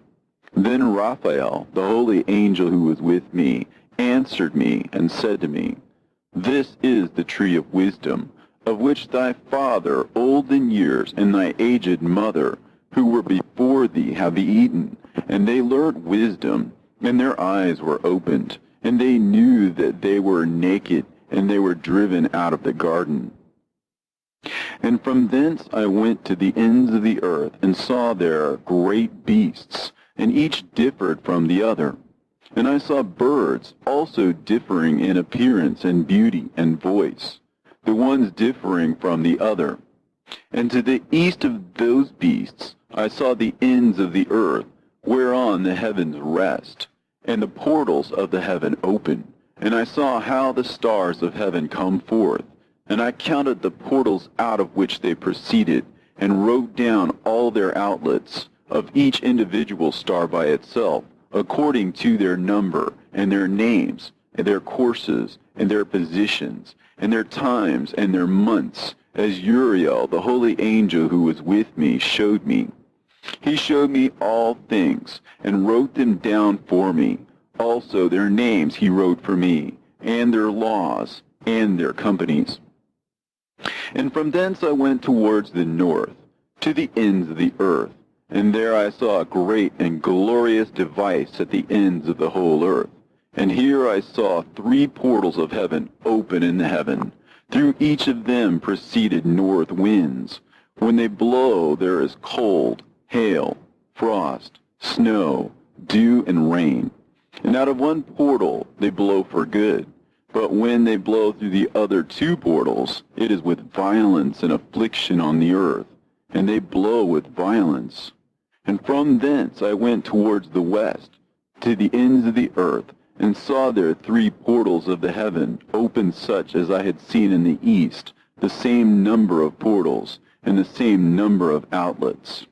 Speaker 2: Then Raphael, the holy angel who was with me, answered me and said to me, this is the tree of wisdom, of which thy father, old in years, and thy aged mother, who were before thee, have eaten, and they learned wisdom, and their eyes were opened, and they knew that they were naked, and they were driven out of the garden. And from thence I went to the ends of the earth, and saw there great beasts, and each differed from the other. And I saw birds also differing in appearance and beauty and voice, the ones differing from the other. And to the east of those beasts I saw the ends of the earth, whereon the heavens rest, and the portals of the heaven open. And I saw how the stars of heaven come forth, and I counted the portals out of which they proceeded, and wrote down all their outlets, of each individual star by itself, according to their number, and their names, and their courses, and their positions, and their times, and their months, as Uriel, the holy angel who was with me, showed me. He showed me all things, and wrote them down for me. Also their names he wrote for me, and their laws, and their companies. And from thence I went towards the north, to the ends of the earth, and there I saw a great and glorious device at the ends of the whole earth. And here I saw 3 portals of heaven open in the heaven. Through each of them proceeded north winds. When they blow, there is cold, hail, frost, snow, dew, and rain. And out of one portal they blow for good. But when they blow through the other 2 portals, it is with violence and affliction on the earth, and they blow with violence. And from thence I went towards the west, to the ends of the earth, and saw there 3 portals of the heaven, open such as I had seen in the east, the same number of portals, and the same number of outlets.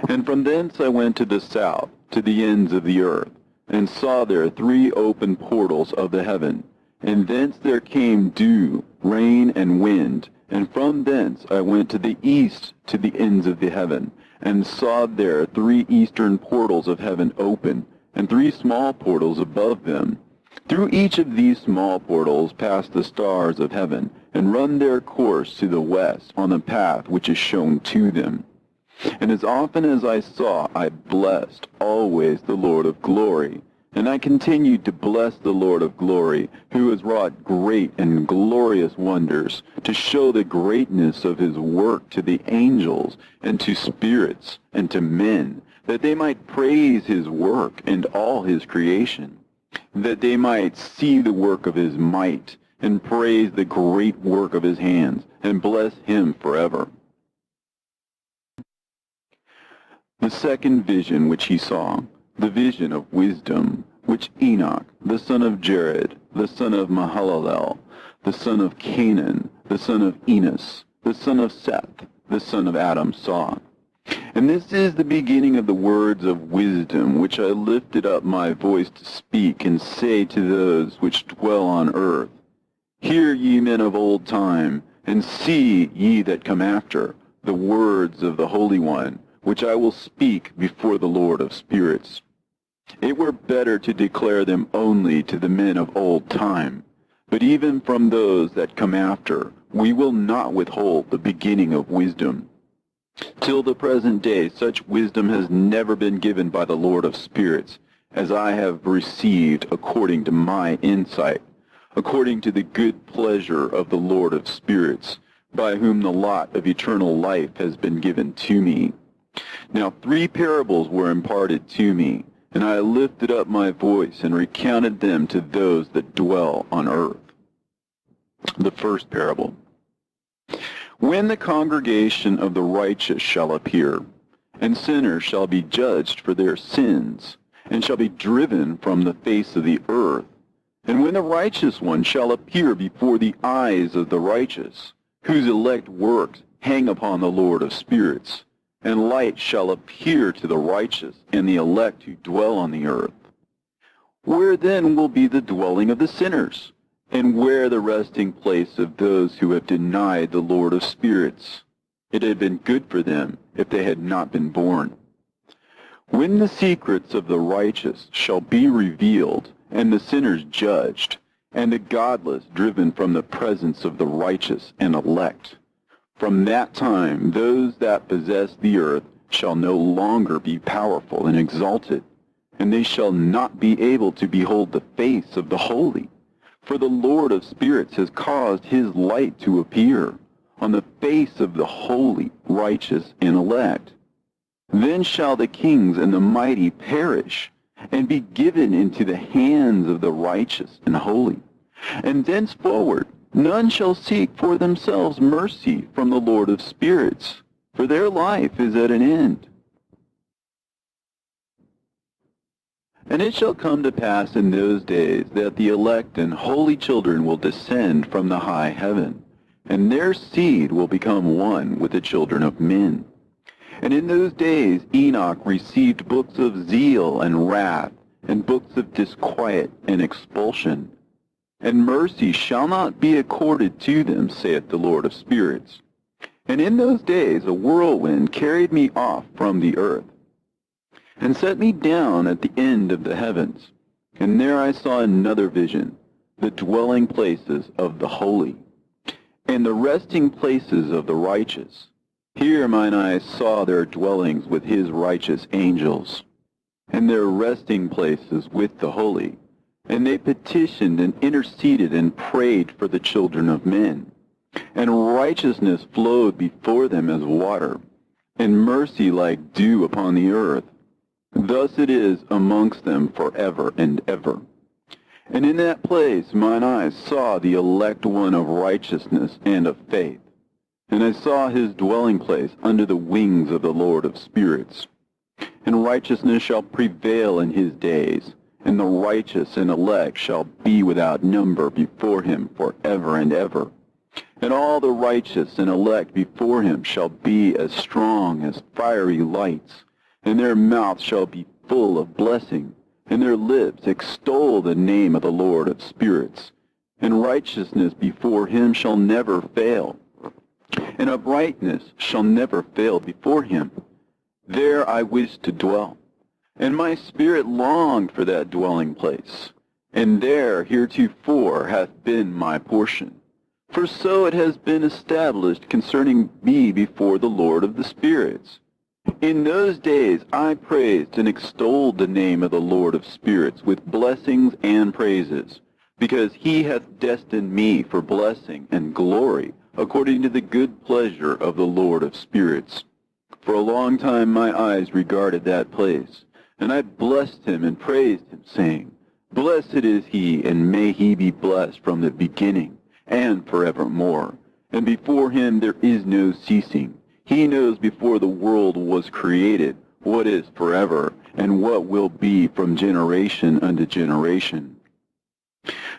Speaker 2: And from thence I went to the south, to the ends of the earth, and saw there 3 open portals of the heaven, and thence there came dew, rain, and wind, and from thence I went to the east, to the ends of the heaven, and saw there 3 eastern portals of heaven open, and 3 small portals above them. Through each of these small portals pass the stars of heaven, and run their course to the west on the path which is shown to them. And as often as I saw, I blessed always the Lord of glory. And I continued to bless the Lord of glory, who has wrought great and glorious wonders, to show the greatness of his work to the angels, and to spirits, and to men, that they might praise his work and all his creation, that they might see the work of his might, and praise the great work of his hands, and bless him forever. The second vision which he saw, the vision of wisdom, which Enoch, the son of Jared, the son of Mahalalel, the son of Canaan, the son of Enos, the son of Seth, the son of Adam, saw. And this is the beginning of the words of wisdom, which I lifted up my voice to speak, and say to those which dwell on earth, Hear ye men of old time, and see ye that come after, the words of the Holy One, which I will speak before the Lord of spirits. It were better to declare them only to the men of old time, but even from those that come after, we will not withhold the beginning of wisdom. Till the present day, such wisdom has never been given by the Lord of spirits, as I have received according to my insight, according to the good pleasure of the Lord of spirits, by whom the lot of eternal life has been given to me. Now 3 parables were imparted to me, and I lifted up my voice and recounted them to those that dwell on earth. The first parable. When the congregation of the righteous shall appear, and sinners shall be judged for their sins, and shall be driven from the face of the earth, and when the righteous one shall appear before the eyes of the righteous, whose elect works hang upon the Lord of spirits, and light shall appear to the righteous and the elect who dwell on the earth. Where then will be the dwelling of the sinners, and where the resting place of those who have denied the Lord of spirits? It had been good for them if they had not been born. When the secrets of the righteous shall be revealed, and the sinners judged, and the godless driven from the presence of the righteous and elect, from that time those that possess the earth shall no longer be powerful and exalted, and they shall not be able to behold the face of the holy. For the Lord of spirits has caused his light to appear on the face of the holy, righteous, and elect. Then shall the kings and the mighty perish, and be given into the hands of the righteous and holy. And thenceforward none shall seek for themselves mercy from the Lord of spirits, for their life is at an end. And it shall come to pass in those days that the elect and holy children will descend from the high heaven, and their seed will become one with the children of men. And in those days Enoch received books of zeal and wrath, and books of disquiet and expulsion. And mercy shall not be accorded to them, saith the Lord of spirits. And in those days a whirlwind carried me off from the earth, and set me down at the end of the heavens. And there I saw another vision, the dwelling places of the holy, and the resting places of the righteous. Here mine eyes saw their dwellings with his righteous angels, and their resting places with the holy. And they petitioned and interceded and prayed for the children of men. And righteousness flowed before them as water, and mercy like dew upon the earth. Thus it is amongst them forever and ever. And in that place mine eyes saw the elect one of righteousness and of faith. And I saw his dwelling place under the wings of the Lord of spirits. And righteousness shall prevail in his days, and the righteous and elect shall be without number before him forever and ever. And all the righteous and elect before him shall be as strong as fiery lights, and their mouth shall be full of blessing, and their lips extol the name of the Lord of spirits. And righteousness before him shall never fail, and uprightness shall never fail before him. There I wished to dwell, and my spirit longed for that dwelling place, and there heretofore hath been my portion. For so it has been established concerning me before the Lord of the spirits. In those days I praised and extolled the name of the Lord of spirits with blessings and praises, because he hath destined me for blessing and glory, according to the good pleasure of the Lord of spirits. For a long time my eyes regarded that place, and I blessed him and praised him, saying, Blessed is he, and may he be blessed from the beginning and forevermore. And before him there is no ceasing. He knows before the world was created what is forever, and what will be from generation unto generation.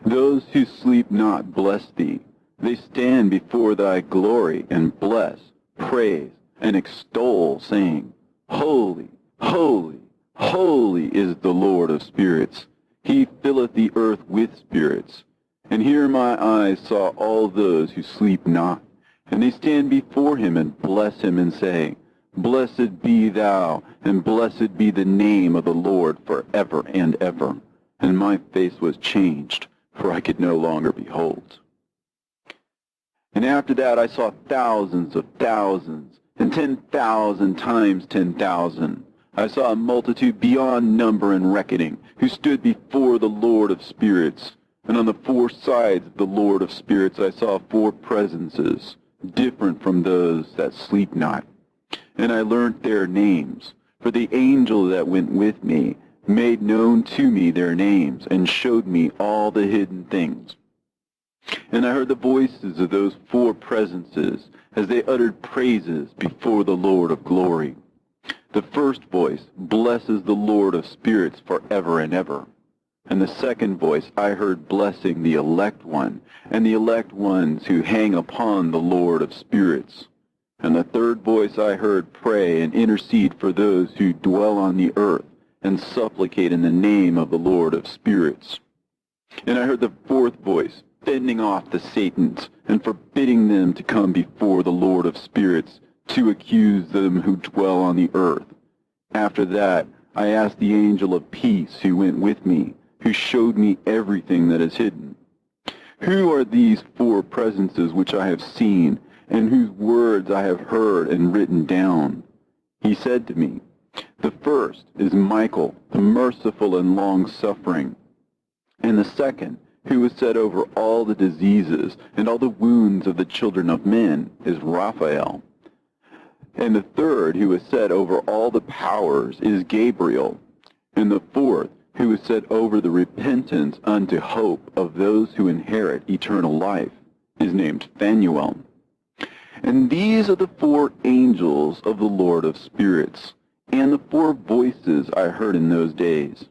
Speaker 2: Those who sleep not bless thee. They stand before thy glory, and bless, praise, and extol, saying, Holy, holy, holy is the Lord of spirits. He filleth the earth with spirits. And here my eyes saw all those who sleep not, and they stand before him and bless him and say, Blessed be thou, and blessed be the name of the Lord forever and ever. And my face was changed, for I could no longer behold. And after that I saw thousands of thousands, and 10,000 times 10,000. I saw a multitude beyond number and reckoning, who stood before the Lord of spirits. And on the four sides of the Lord of spirits I saw four presences, different from those that sleep not. And I learnt their names, for the angel that went with me made known to me their names, and showed me all the hidden things. And I heard the voices of those four presences, as they uttered praises before the Lord of glory. The first voice blesses the Lord of spirits forever and ever. And the second voice I heard blessing the elect one, and the elect ones who hang upon the Lord of spirits. And the third voice I heard pray and intercede for those who dwell on the earth, and supplicate in the name of the Lord of spirits. And I heard the fourth voice fending off the Satans, and forbidding them to come before the Lord of spirits, to accuse them who dwell on the earth. After that I asked the angel of peace who went with me, who showed me everything that is hidden. Who are these four presences which I have seen, and whose words I have heard and written down? He said to me, The first is Michael, the merciful and long-suffering. And the second, who is set over all the diseases and all the wounds of the children of men, is Raphael. And the third, who is set over all the powers, is Gabriel. And the fourth, who is set over the repentance unto hope of those who inherit eternal life, is named Phanuel. And these are the four angels of the Lord of spirits, and the four voices I heard in those days.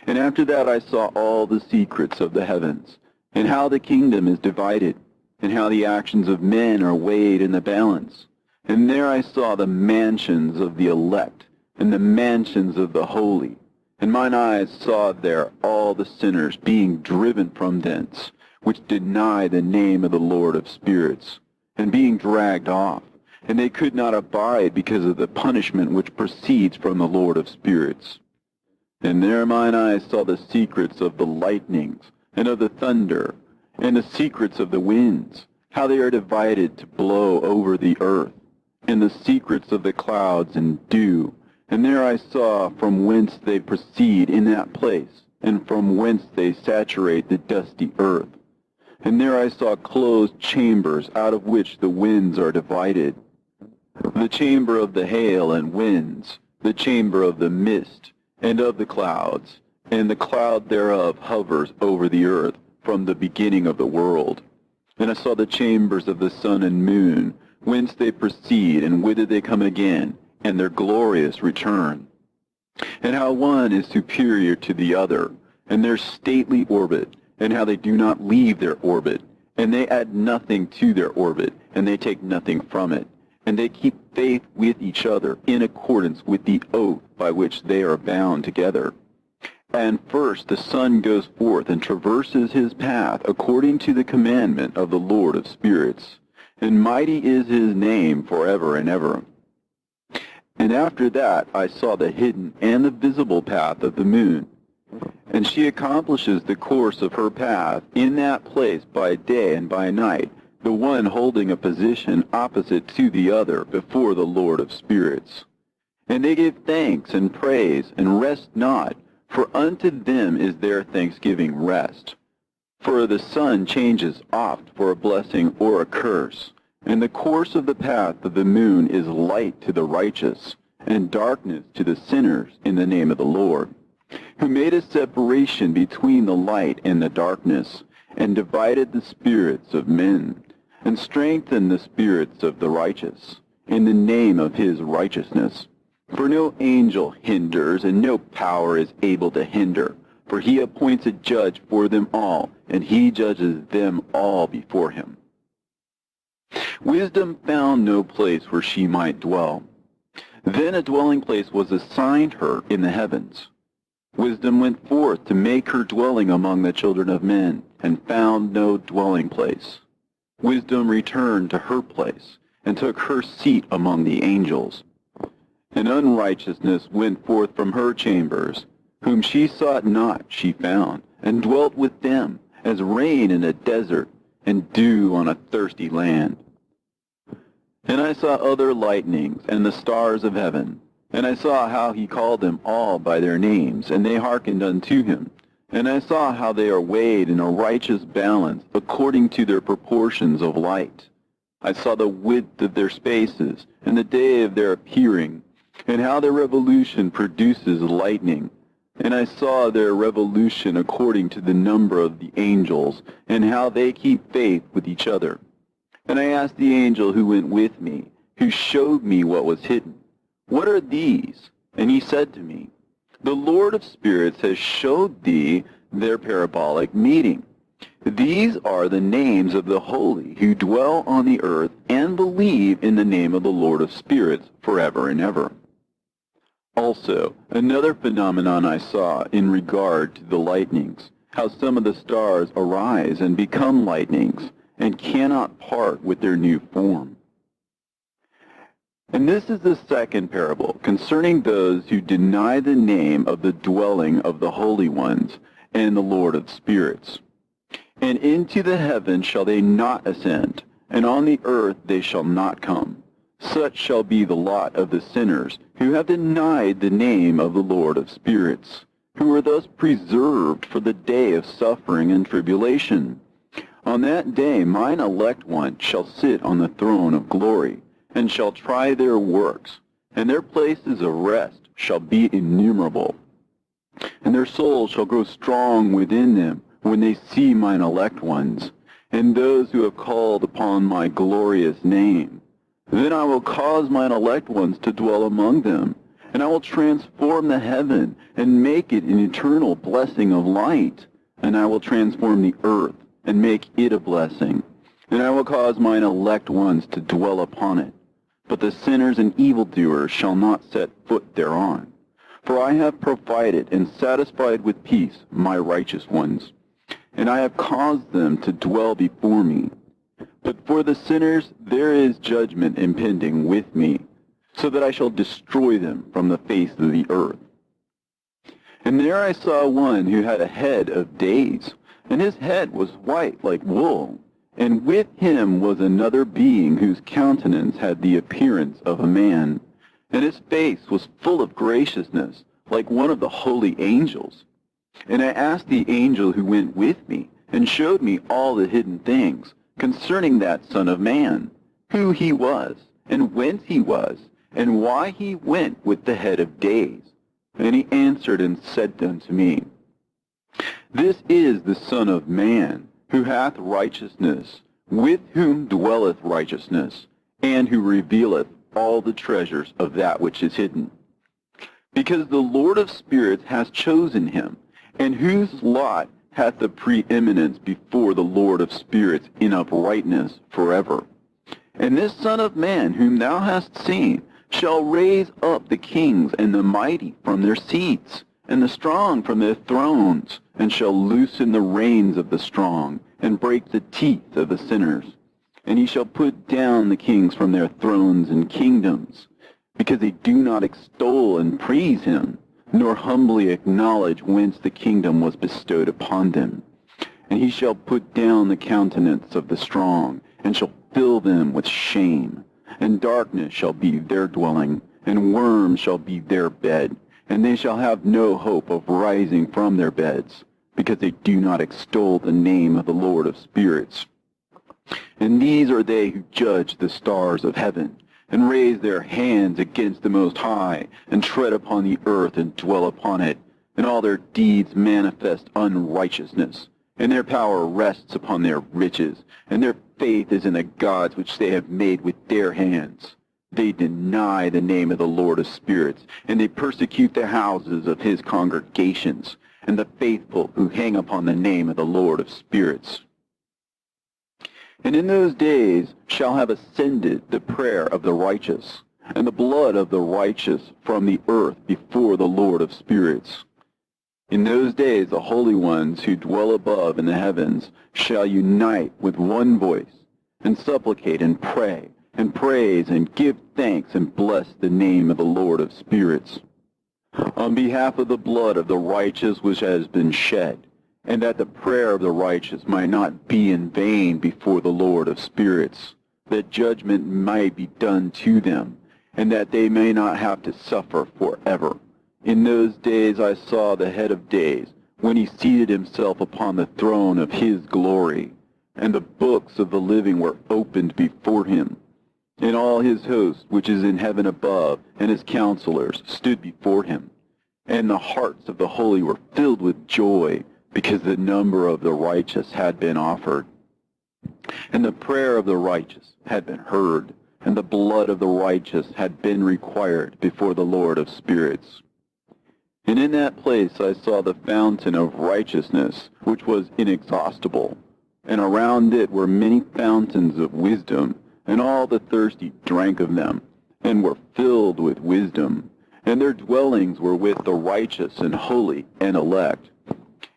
Speaker 2: And after that I saw all the secrets of the heavens, and how the kingdom is divided, and how the actions of men are weighed in the balance. And there I saw the mansions of the elect, and the mansions of the holy. And mine eyes saw there all the sinners being driven from thence, which deny the name of the Lord of spirits, and being dragged off. And they could not abide because of the punishment which proceeds from the Lord of spirits. And there mine eyes saw the secrets of the lightnings, and of the thunder, and the secrets of the winds, how they are divided to blow over the earth, and the secrets of the clouds and dew. And there I saw from whence they proceed in that place, and from whence they saturate the dusty earth. And there I saw closed chambers, out of which the winds are divided. The chamber of the hail and winds, the chamber of the mist, and of the clouds, and the cloud thereof hovers over the earth from the beginning of the world. And I saw the chambers of the sun and moon, whence they proceed, and whither they come again, and their glorious return. And how one is superior to the other, and their stately orbit, and how they do not leave their orbit, and they add nothing to their orbit, and they take nothing from it, and they keep faith with each other in accordance with the oath by which they are bound together. And first the sun goes forth and traverses his path according to the commandment of the Lord of spirits, and mighty is his name forever and ever. And after that I saw the hidden and the visible path of the moon, and she accomplishes the course of her path in that place by day and by night, the one holding a position opposite to the other before the Lord of spirits. And they give thanks and praise, and rest not, for unto them is their thanksgiving rest. For the sun changes oft for a blessing or a curse, and the course of the path of the moon is light to the righteous, and darkness to the sinners in the name of the Lord, who made a separation between the light and the darkness, and divided the spirits of men, and strengthened the spirits of the righteous, in the name of his righteousness. For no angel hinders, and no power is able to hinder, for he appoints a judge for them all, and he judges them all before him. Wisdom found no place where she might dwell. Then a dwelling place was assigned her in the heavens. Wisdom went forth to make her dwelling among the children of men, and found no dwelling place. Wisdom returned to her place, and took her seat among the angels. And unrighteousness went forth from her chambers, whom she sought not she found, and dwelt with them, as rain in a desert, and dew on a thirsty land. And I saw other lightnings, and the stars of heaven, and I saw how he called them all by their names, and they hearkened unto him. And I saw how they are weighed in a righteous balance, according to their proportions of light. I saw the width of their spaces, and the day of their appearing, and how their revolution produces lightning. And I saw their revolution according to the number of the angels, and how they keep faith with each other. And I asked the angel who went with me, who showed me what was hidden, "What are these?" And he said to me, "The Lord of spirits has showed thee their parabolic meeting. These are the names of the holy who dwell on the earth and believe in the name of the Lord of spirits forever and ever." Also, another phenomenon I saw in regard to the lightnings, how some of the stars arise and become lightnings, and cannot part with their new form. And this is the second parable, concerning those who deny the name of the dwelling of the holy ones and the Lord of spirits. And into the heavens shall they not ascend, and on the earth they shall not come. Such shall be the lot of the sinners who have denied the name of the Lord of spirits, who are thus preserved for the day of suffering and tribulation. On that day mine elect one shall sit on the throne of glory, and shall try their works, and their places of rest shall be innumerable. And their souls shall grow strong within them when they see mine elect ones, and those who have called upon my glorious name. Then I will cause mine elect ones to dwell among them, and I will transform the heaven, and make it an eternal blessing of light, and I will transform the earth, and make it a blessing, and I will cause mine elect ones to dwell upon it. But the sinners and evildoers shall not set foot thereon. For I have provided and satisfied with peace my righteous ones, and I have caused them to dwell before me. But for the sinners there is judgment impending with me, so that I shall destroy them from the face of the earth. And there I saw one who had a head of days, and his head was white like wool, and with him was another being whose countenance had the appearance of a man, and his face was full of graciousness, like one of the holy angels. And I asked the angel who went with me, and showed me all the hidden things concerning that Son of Man, who he was, and whence he was, and why he went with the head of days. And he answered and said unto me, "This is the Son of Man, who hath righteousness, with whom dwelleth righteousness, and who revealeth all the treasures of that which is hidden. Because the Lord of spirits hath chosen him, and whose lot hath the preeminence before the Lord of spirits in uprightness forever. And this Son of Man, whom thou hast seen, shall raise up the kings and the mighty from their seats, and the strong from their thrones, and shall loosen the reins of the strong, and break the teeth of the sinners. And he shall put down the kings from their thrones and kingdoms, because they do not extol and praise him, nor humbly acknowledge whence the kingdom was bestowed upon them. And he shall put down the countenance of the strong, and shall fill them with shame. And darkness shall be their dwelling, and worms shall be their bed, and they shall have no hope of rising from their beds, because they do not extol the name of the Lord of spirits. And these are they who judge the stars of heaven, and raise their hands against the Most High, and tread upon the earth and dwell upon it, and all their deeds manifest unrighteousness, and their power rests upon their riches, and their faith is in the gods which they have made with their hands. They deny the name of the Lord of spirits, and they persecute the houses of his congregations, and the faithful who hang upon the name of the Lord of spirits. And in those days shall have ascended the prayer of the righteous, and the blood of the righteous from the earth before the Lord of spirits. In those days the holy ones who dwell above in the heavens shall unite with one voice, and supplicate and pray, and praise and give thanks and bless the name of the Lord of spirits, on behalf of the blood of the righteous which has been shed, and that the prayer of the righteous might not be in vain before the Lord of spirits, that judgment might be done to them, and that they may not have to suffer forever. In those days I saw the head of days, when he seated himself upon the throne of his glory, and the books of the living were opened before him. And all his host, which is in heaven above, and his counselors, stood before him. And the hearts of the holy were filled with joy, because the number of the righteous had been offered. And the prayer of the righteous had been heard, and the blood of the righteous had been required before the Lord of spirits. And in that place I saw the fountain of righteousness, which was inexhaustible, and around it were many fountains of wisdom, and all the thirsty drank of them, and were filled with wisdom, and their dwellings were with the righteous and holy and elect.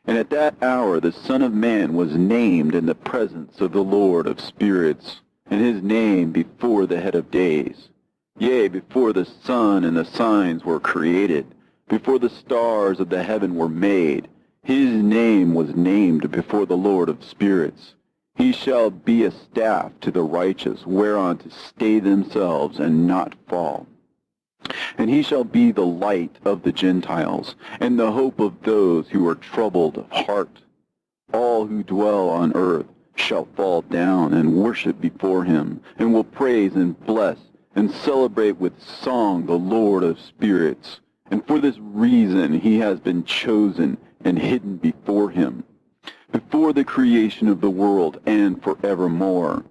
Speaker 2: And at that hour the Son of Man was named in the presence of the Lord of spirits, and his name before the head of days. Yea, before the sun and the signs were created, before the stars of the heaven were made, his name was named before the Lord of spirits. He shall be a staff to the righteous, whereon to stay themselves and not fall. And he shall be the light of the Gentiles, and the hope of those who are troubled of heart. All who dwell on earth shall fall down and worship before him, and will praise and bless, and celebrate with song the Lord of spirits. And for this reason he has been chosen and hidden before him, before the creation of the world and forevermore.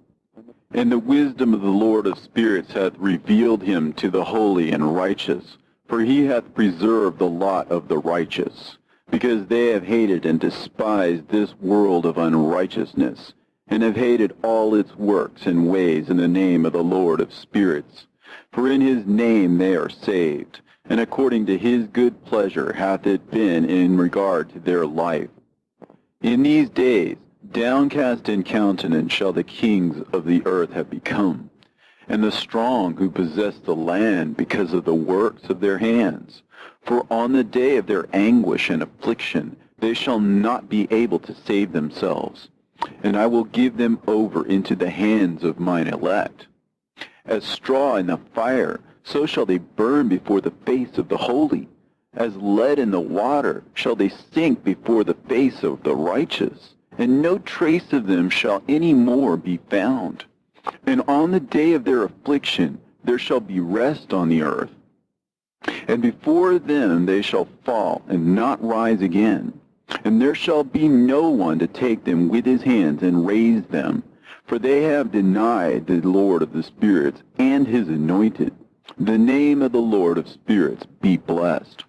Speaker 2: And the wisdom of the Lord of spirits hath revealed him to the holy and righteous, for he hath preserved the lot of the righteous, because they have hated and despised this world of unrighteousness, and have hated all its works and ways in the name of the Lord of spirits. For in his name they are saved, and according to his good pleasure hath it been in regard to their life. In these days, downcast in countenance shall the kings of the earth have become, and the strong who possess the land because of the works of their hands. For on the day of their anguish and affliction they shall not be able to save themselves, and I will give them over into the hands of mine elect. As straw in the fire, so shall they burn before the face of the holy. As lead in the water shall they sink before the face of the righteous, and no trace of them shall any more be found. And on the day of their affliction there shall be rest on the earth. And before them they shall fall and not rise again. And there shall be no one to take them with his hands and raise them, for they have denied the Lord of the spirits and his anointed. The name of the Lord of spirits be blessed.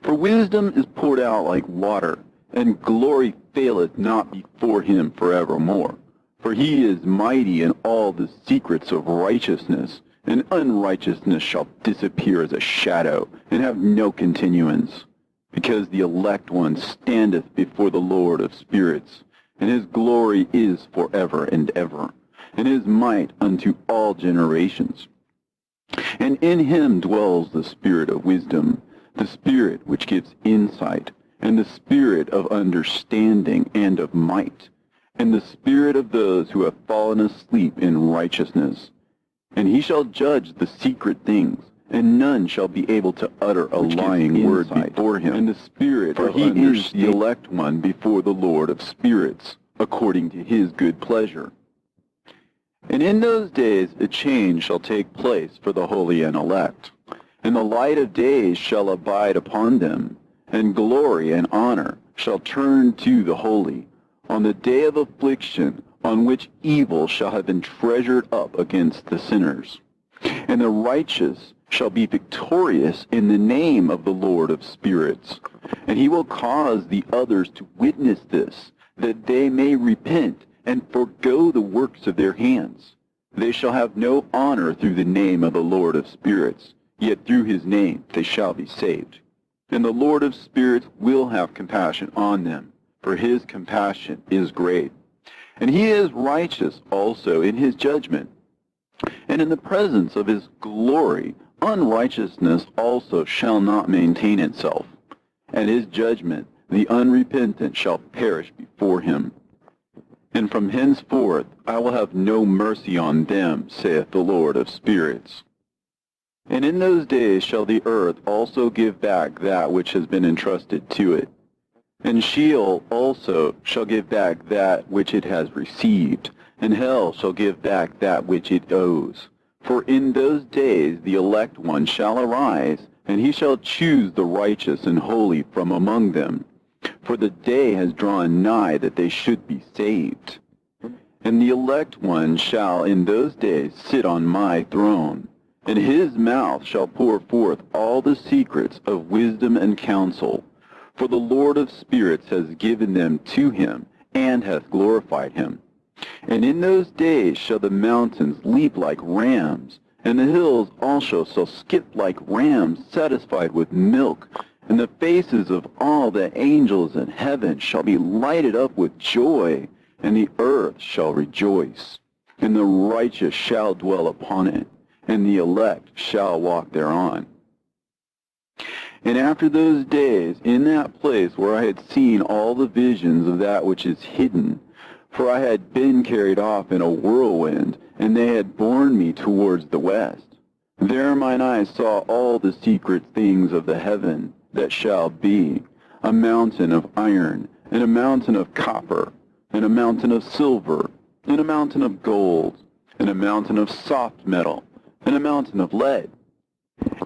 Speaker 2: For wisdom is poured out like water, and glory faileth not before him forevermore. For he is mighty in all the secrets of righteousness, and unrighteousness shall disappear as a shadow, and have no continuance. Because the elect one standeth before the Lord of spirits, and his glory is forever and ever, and his might unto all generations. And in him dwells the spirit of wisdom, the spirit which gives insight, and the spirit of understanding and of might. and the spirit of those who have fallen asleep in righteousness. And he shall judge the secret things, and none shall be able to utter a lying word before him. And the spirit for he is the elect one before the Lord of spirits, according to his good pleasure. And in those days a change shall take place for the holy and elect, and the light of days shall abide upon them, and glory and honor shall turn to the holy, on the day of affliction, on which evil shall have been treasured up against the sinners. And the righteous shall be victorious in the name of the Lord of spirits. And he will cause the others to witness this, that they may repent and forego the works of their hands. They shall have no honor through the name of the Lord of spirits, yet through his name they shall be saved. And the Lord of spirits will have compassion on them, for his compassion is great. And he is righteous also in his judgment. And in the presence of his glory, unrighteousness also shall not maintain itself. At his judgment, the unrepentant shall perish before him. And from henceforth I will have no mercy on them, saith the Lord of spirits. And in those days shall the earth also give back that which has been entrusted to it. And Sheol also shall give back that which it has received, and hell shall give back that which it owes. For in those days the elect one shall arise, and he shall choose the righteous and holy from among them. For the day has drawn nigh that they should be saved. And the elect one shall in those days sit on my throne, and his mouth shall pour forth all the secrets of wisdom and counsel. For the Lord of spirits has given them to him, and hath glorified him. And in those days shall the mountains leap like rams, and the hills also shall skip like rams satisfied with milk, and the faces of all the angels in heaven shall be lighted up with joy, and the earth shall rejoice. And the righteous shall dwell upon it, and the elect shall walk thereon. And after those days, in that place where I had seen all the visions of that which is hidden, for I had been carried off in a whirlwind, and they had borne me towards the west, there mine eyes saw all the secret things of the heaven that shall be, a mountain of iron, and a mountain of copper, and a mountain of silver, and a mountain of gold, and a mountain of soft metal, and a mountain of lead.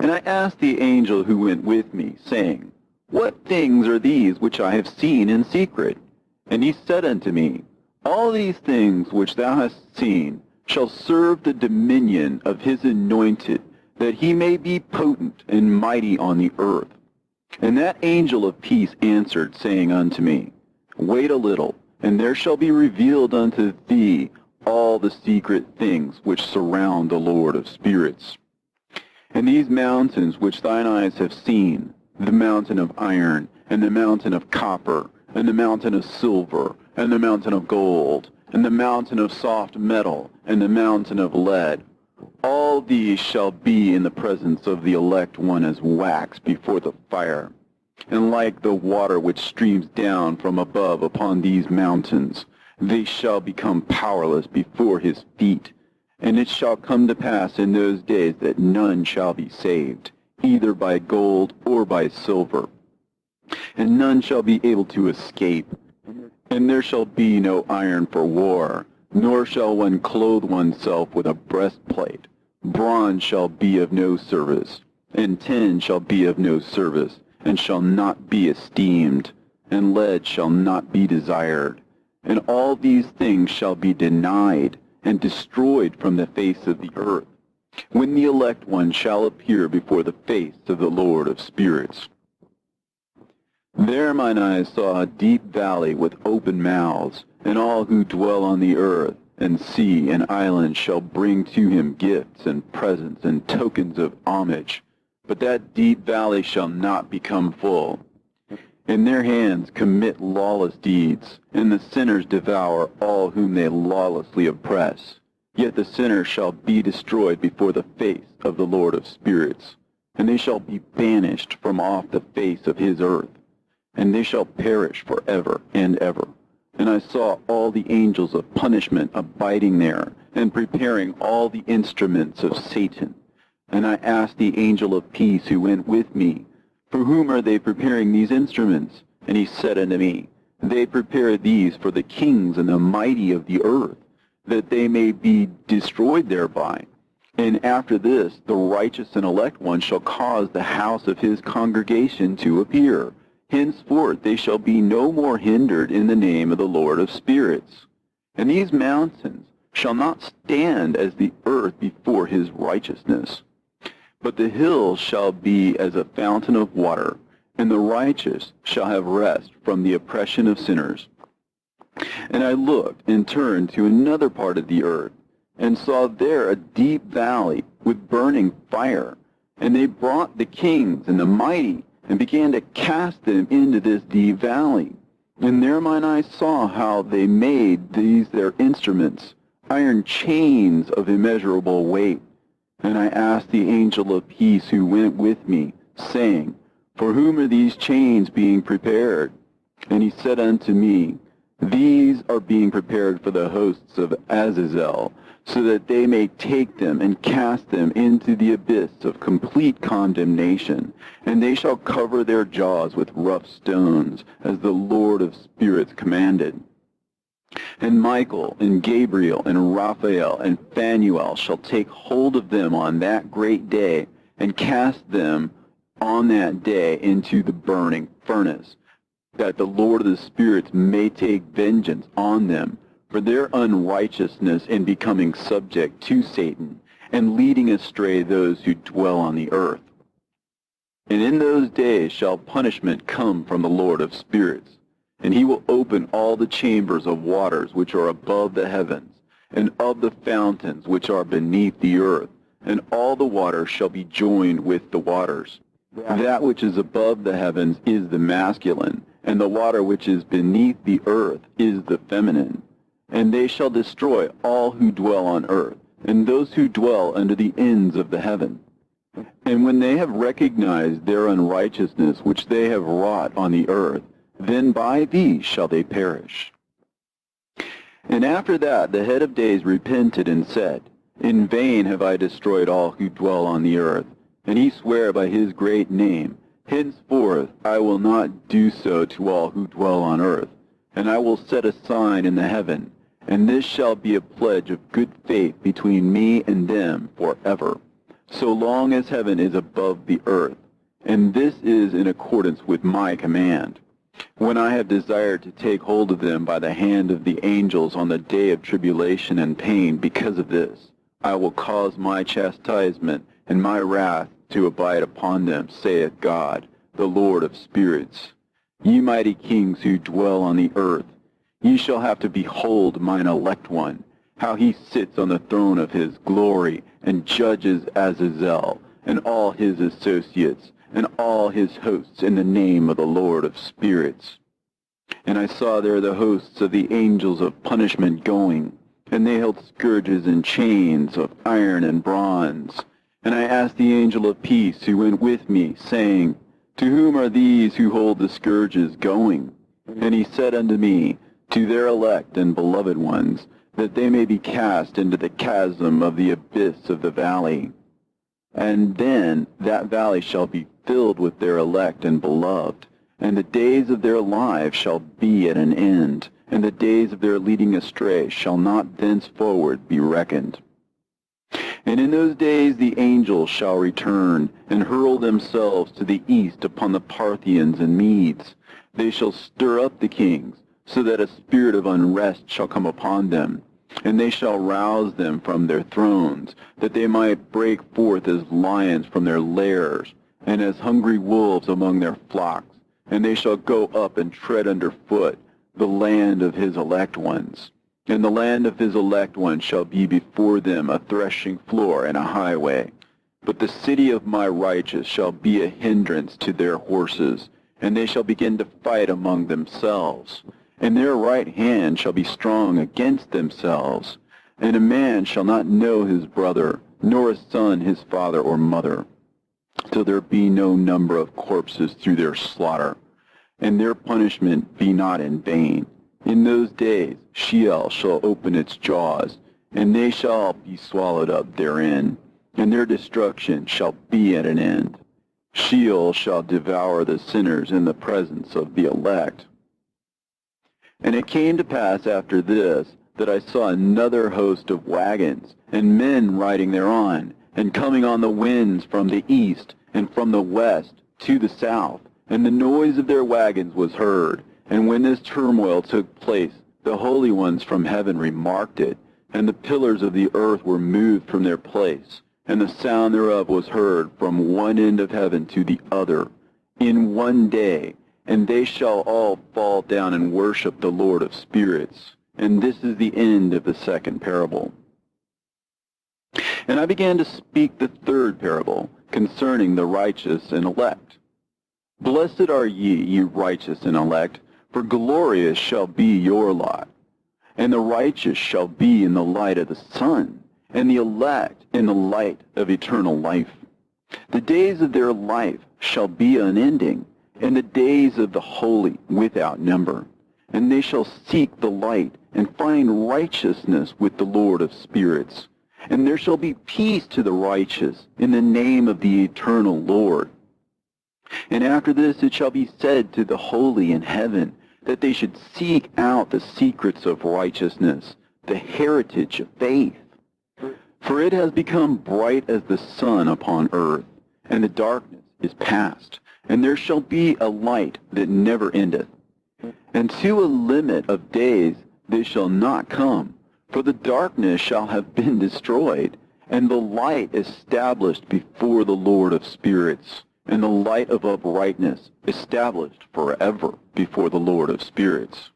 Speaker 2: And I asked the angel who went with me, saying, What things are these which I have seen in secret? And he said unto me, All these things which thou hast seen shall serve the dominion of his anointed, that he may be potent and mighty on the earth. And that angel of peace answered, saying unto me, Wait a little, and there shall be revealed unto thee all the secret things which surround the Lord of spirits. And these mountains which thine eyes have seen, the mountain of iron, and the mountain of copper, and the mountain of silver, and the mountain of gold, and the mountain of soft metal, and the mountain of lead, all these shall be in the presence of the elect one as wax before the fire. And like the water which streams down from above upon these mountains, they shall become powerless before his feet. And it shall come to pass in those days that none shall be saved, either by gold or by silver. And none shall be able to escape. And there shall be no iron for war, nor shall one clothe oneself with a breastplate. Bronze shall be of no service, and tin shall be of no service, and shall not be esteemed, and lead shall not be desired. And all these things shall be denied, and destroyed from the face of the earth, when the elect one shall appear before the face of the Lord of spirits. There mine eyes saw a deep valley with open mouths, and all who dwell on the earth, and sea and islands shall bring to him gifts and presents and tokens of homage. But that deep valley shall not become full. In their hands commit lawless deeds, and the sinners devour all whom they lawlessly oppress. Yet the sinners shall be destroyed before the face of the Lord of spirits, and they shall be banished from off the face of his earth, and they shall perish forever and ever. And I saw all the angels of punishment abiding there, and preparing all the instruments of Satan. And I asked the angel of peace who went with me, For whom are they preparing these instruments? And he said unto me, They prepare these for the kings and the mighty of the earth, that they may be destroyed thereby. And after this, the righteous and elect one shall cause the house of his congregation to appear. Henceforth they shall be no more hindered in the name of the Lord of spirits. And these mountains shall not stand as the earth before his righteousness. But the hills shall be as a fountain of water, and the righteous shall have rest from the oppression of sinners. And I looked and turned to another part of the earth, and saw there a deep valley with burning fire. And they brought the kings and the mighty, and began to cast them into this deep valley. And there mine eyes saw how they made these their instruments, iron chains of immeasurable weight. And I asked the angel of peace who went with me, saying, For whom are these chains being prepared? And he said unto me, These are being prepared for the hosts of Azazel, so that they may take them and cast them into the abyss of complete condemnation. And they shall cover their jaws with rough stones, as the Lord of spirits commanded. And Michael and Gabriel and Raphael and Phanuel shall take hold of them on that great day, and cast them on that day into the burning furnace, that the Lord of the spirits may take vengeance on them for their unrighteousness in becoming subject to Satan, and leading astray those who dwell on the earth. And in those days shall punishment come from the Lord of spirits, and he will open all the chambers of waters which are above the heavens, and of the fountains which are beneath the earth, and all the waters shall be joined with the waters. That which is above the heavens is the masculine, and the water which is beneath the earth is the feminine. And they shall destroy all who dwell on earth, and those who dwell under the ends of the heaven. And when they have recognized their unrighteousness which they have wrought on the earth, then by these shall they perish. And after that the head of days repented and said, In vain have I destroyed all who dwell on the earth. And he sware by his great name, Henceforth I will not do so to all who dwell on earth. And I will set a sign in the heaven, and this shall be a pledge of good faith between me and them forever, so long as heaven is above the earth. And this is in accordance with my command. When I have desired to take hold of them by the hand of the angels on the day of tribulation and pain because of this, I will cause my chastisement and my wrath to abide upon them, saith God, the Lord of spirits. Ye mighty kings who dwell on the earth, ye shall have to behold mine elect one, how he sits on the throne of his glory, and judges Azazel, and all his associates, and all his hosts in the name of the Lord of spirits. And I saw there the hosts of the angels of punishment going, and they held scourges and chains of iron and bronze. And I asked the angel of peace who went with me, saying, To whom are these who hold the scourges going? And he said unto me, To their elect and beloved ones, that they may be cast into the chasm of the abyss of the valley. And then that valley shall be filled with their elect and beloved, and the days of their lives shall be at an end, and the days of their leading astray shall not thenceforward be reckoned. And in those days the angels shall return, and hurl themselves to the east upon the Parthians and Medes. They shall stir up the kings, so that a spirit of unrest shall come upon them. And they shall rouse them from their thrones, that they might break forth as lions from their lairs, and as hungry wolves among their flocks. And they shall go up and tread under foot the land of his elect ones. And the land of his elect ones shall be before them a threshing floor and a highway. But the city of my righteous shall be a hindrance to their horses, and they shall begin to fight among themselves. And their right hand shall be strong against themselves. And a man shall not know his brother, nor a son his father or mother, till there be no number of corpses through their slaughter. And their punishment be not in vain. In those days Sheol shall open its jaws, and they shall be swallowed up therein, and their destruction shall be at an end. Sheol shall devour the sinners in the presence of the elect. And it came to pass after this, that I saw another host of wagons, and men riding thereon, and coming on the winds from the east, and from the west to the south, and the noise of their wagons was heard. And when this turmoil took place, the holy ones from heaven remarked it, and the pillars of the earth were moved from their place, and the sound thereof was heard from one end of heaven to the other, in one day, and they shall all fall down and worship the Lord of spirits. And this is the end of the second parable. And I began to speak the third parable, concerning the righteous and elect. Blessed are ye righteous and elect, for glorious shall be your lot. And the righteous shall be in the light of the sun, and the elect in the light of eternal life. The days of their life shall be unending, and the days of the holy without number. And they shall seek the light, and find righteousness with the Lord of spirits. And there shall be peace to the righteous in the name of the eternal Lord. And after this it shall be said to the holy in heaven, that they should seek out the secrets of righteousness, the heritage of faith. For it has become bright as the sun upon earth, and the darkness is past, and there shall be a light that never endeth. And to a limit of days they shall not come, for the darkness shall have been destroyed, and the light established before the Lord of spirits, and the light of uprightness established forever before the Lord of spirits.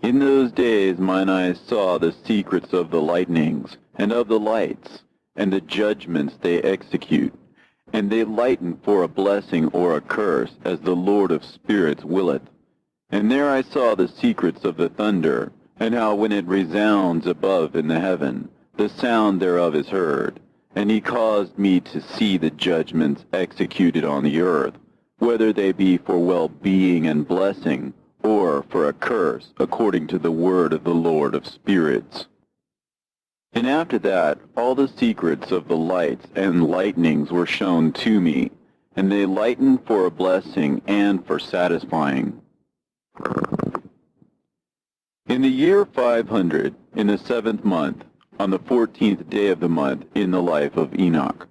Speaker 2: In those days mine eyes saw the secrets of the lightnings, and of the lights, and the judgments they execute, and they lighten for a blessing or a curse, as the Lord of spirits willeth. And there I saw the secrets of the thunder, and how when it resounds above in the heaven, the sound thereof is heard. And he caused me to see the judgments executed on the earth, whether they be for well-being and blessing, or for a curse, according to the word of the Lord of spirits. And after that, all the secrets of the lights and lightnings were shown to me, and they lighten for a blessing and for satisfying. In the year 500, in the 7th month, on the 14th day of the month, in the life of Enoch.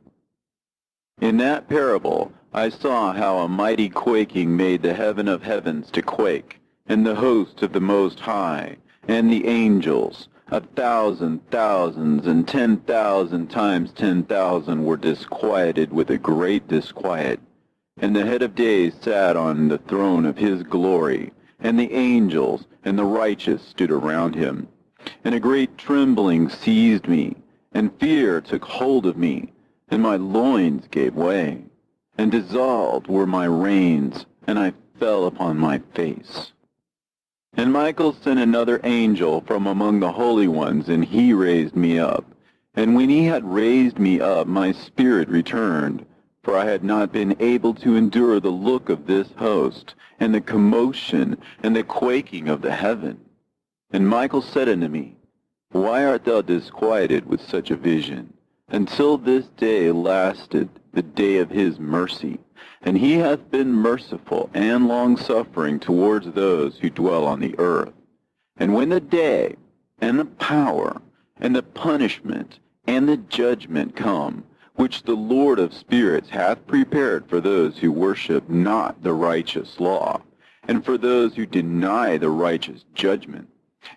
Speaker 2: In that parable I saw how a mighty quaking made the heaven of heavens to quake, and the host of the Most High, and the angels, 1,000 thousands, and 10,000 times 10,000 were disquieted with a great disquiet. And the head of days sat on the throne of his glory, and the angels and the righteous stood around him. And a great trembling seized me, and fear took hold of me, and my loins gave way, and dissolved were my reins, and I fell upon my face. And Michael sent another angel from among the holy ones, and he raised me up. And when he had raised me up, my spirit returned, for I had not been able to endure the look of this host, and the commotion, and the quaking of the heaven. And Michael said unto me, Why art thou disquieted with such a vision? Until this day lasted the day of his mercy, and he hath been merciful and long-suffering towards those who dwell on the earth. And when the day, and the power, and the punishment, and the judgment come, which the Lord of spirits hath prepared for those who worship not the righteous law, and for those who deny the righteous judgment,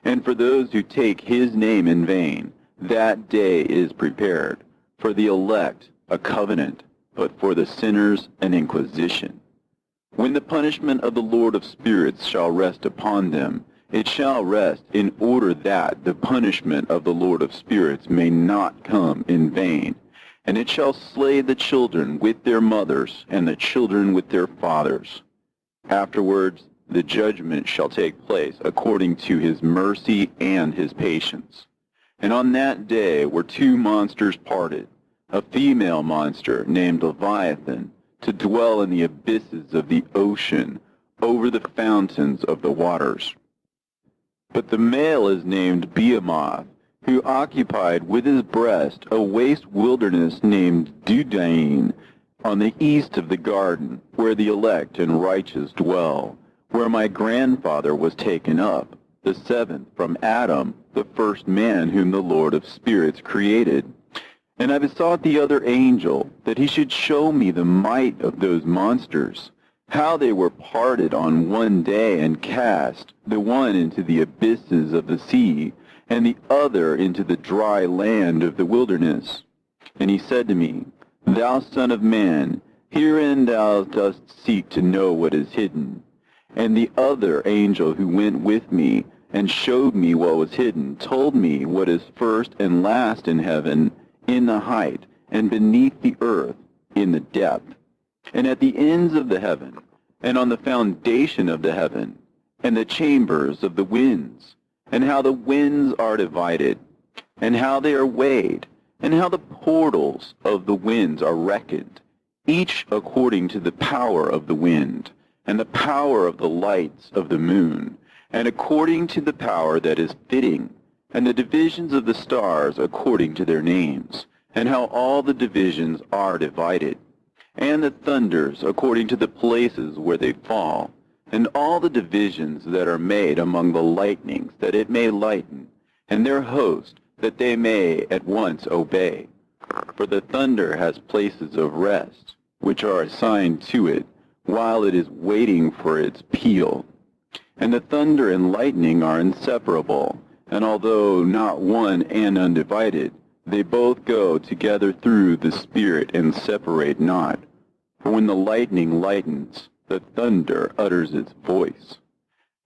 Speaker 2: and for those who take his name in vain, that day is prepared. For the elect a covenant, but for the sinners an inquisition. When the punishment of the Lord of spirits shall rest upon them, it shall rest in order that the punishment of the Lord of spirits may not come in vain. And it shall slay the children with their mothers, and the children with their fathers. Afterwards the judgment shall take place according to his mercy and his patience. And on that day were two monsters parted, a female monster named Leviathan, to dwell in the abysses of the ocean, over the fountains of the waters. But the male is named Behemoth, who occupied with his breast a waste wilderness named Dudain, on the east of the garden, where the elect and righteous dwell, where my grandfather was taken up, the seventh from Adam, the first man whom the Lord of spirits created. And I besought the other angel that he should show me the might of those monsters, how they were parted on one day and cast, the one into the abysses of the sea, and the other into the dry land of the wilderness. And he said to me, Thou son of man, herein thou dost seek to know what is hidden. And the other angel who went with me and showed me what was hidden told me what is first and last in heaven, in the height, and beneath the earth, in the depth, and at the ends of the heaven, and on the foundation of the heaven, and the chambers of the winds, and how the winds are divided, and how they are weighed, and how the portals of the winds are reckoned, each according to the power of the wind, and the power of the lights of the moon, and according to the power that is fitting, and the divisions of the stars according to their names, and how all the divisions are divided, and the thunders according to the places where they fall, and all the divisions that are made among the lightnings, that it may lighten, and their host, that they may at once obey. For the thunder has places of rest, which are assigned to it, while it is waiting for its peal. And the thunder and lightning are inseparable, and although not one and undivided, they both go together through the Spirit and separate not. For when the lightning lightens, the thunder utters its voice.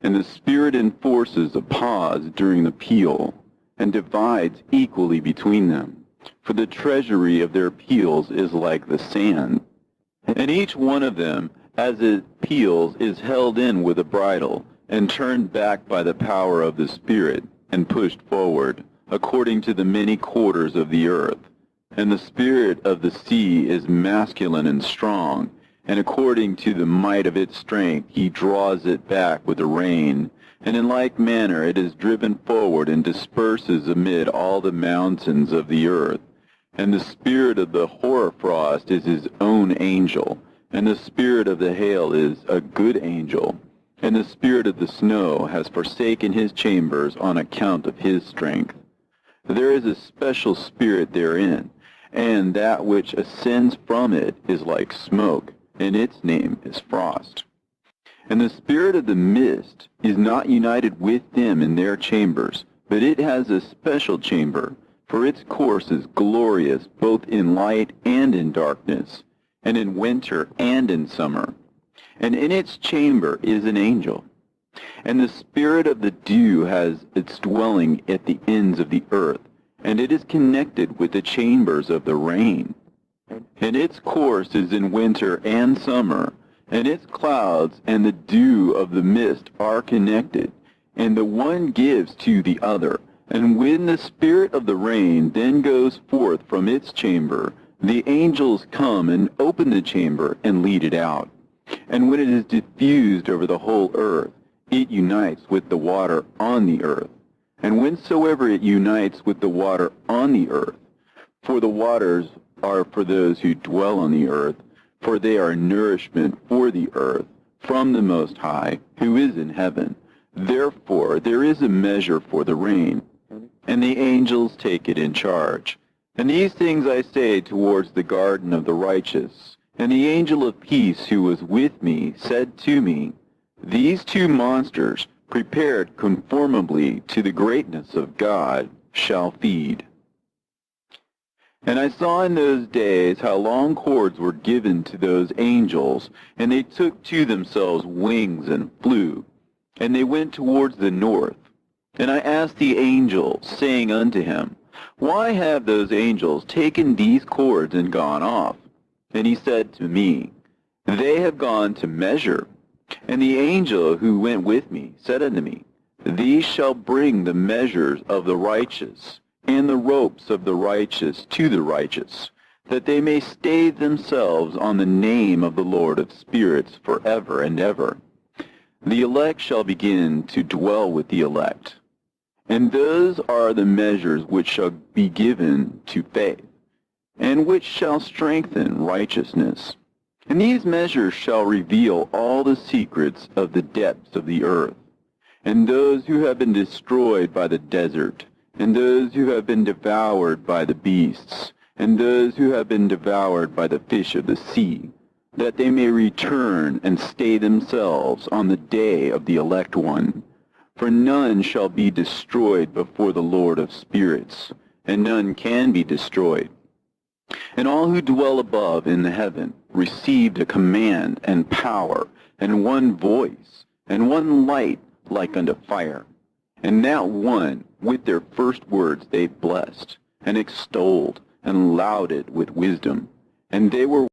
Speaker 2: And the Spirit enforces a pause during the peal, and divides equally between them. For the treasury of their peals is like the sand. And each one of them, as it peals, is held in with a bridle, and turned back by the power of the Spirit, and pushed forward, according to the many quarters of the earth. And the spirit of the sea is masculine and strong, and according to the might of its strength he draws it back with the rain. And in like manner it is driven forward and disperses amid all the mountains of the earth. And the spirit of the hoarfrost is his own angel, and the spirit of the hail is a good angel. And the spirit of the snow has forsaken his chambers on account of his strength. There is a special spirit therein, and that which ascends from it is like smoke, and its name is frost. And the spirit of the mist is not united with them in their chambers, but it has a special chamber, for its course is glorious both in light and in darkness, and in winter and in summer. And in its chamber is an angel. And the spirit of the dew has its dwelling at the ends of the earth, and it is connected with the chambers of the rain. And its course is in winter and summer, and its clouds and the dew of the mist are connected, and the one gives to the other. And when the spirit of the rain then goes forth from its chamber, the angels come and open the chamber and lead it out. And when it is diffused over the whole earth, it unites with the water on the earth. And whensoever it unites with the water on the earth, for the waters are for those who dwell on the earth, for they are nourishment for the earth, from the Most High, who is in heaven. Therefore there is a measure for the rain, and the angels take it in charge. And these things I say towards the garden of the righteous. And the angel of peace who was with me said to me, These two monsters, prepared conformably to the greatness of God, shall feed. And I saw in those days how long cords were given to those angels, and they took to themselves wings and flew, and they went towards the north. And I asked the angel, saying unto him, Why have those angels taken these cords and gone off? And he said to me, They have gone to measure. And the angel who went with me said unto me, These shall bring the measures of the righteous, and the ropes of the righteous to the righteous, that they may stay themselves on the name of the Lord of spirits forever and ever. The elect shall begin to dwell with the elect. And those are the measures which shall be given to faith, and which shall strengthen righteousness. And these measures shall reveal all the secrets of the depths of the earth, and those who have been destroyed by the desert, and those who have been devoured by the beasts, and those who have been devoured by the fish of the sea, that they may return and stay themselves on the day of the elect one. For none shall be destroyed before the Lord of spirits, and none can be destroyed. And all who dwell above in the heaven received a command and power, and one voice, and one light like unto fire. And that one, with their first words they blessed, and extolled, and lauded with wisdom. And they were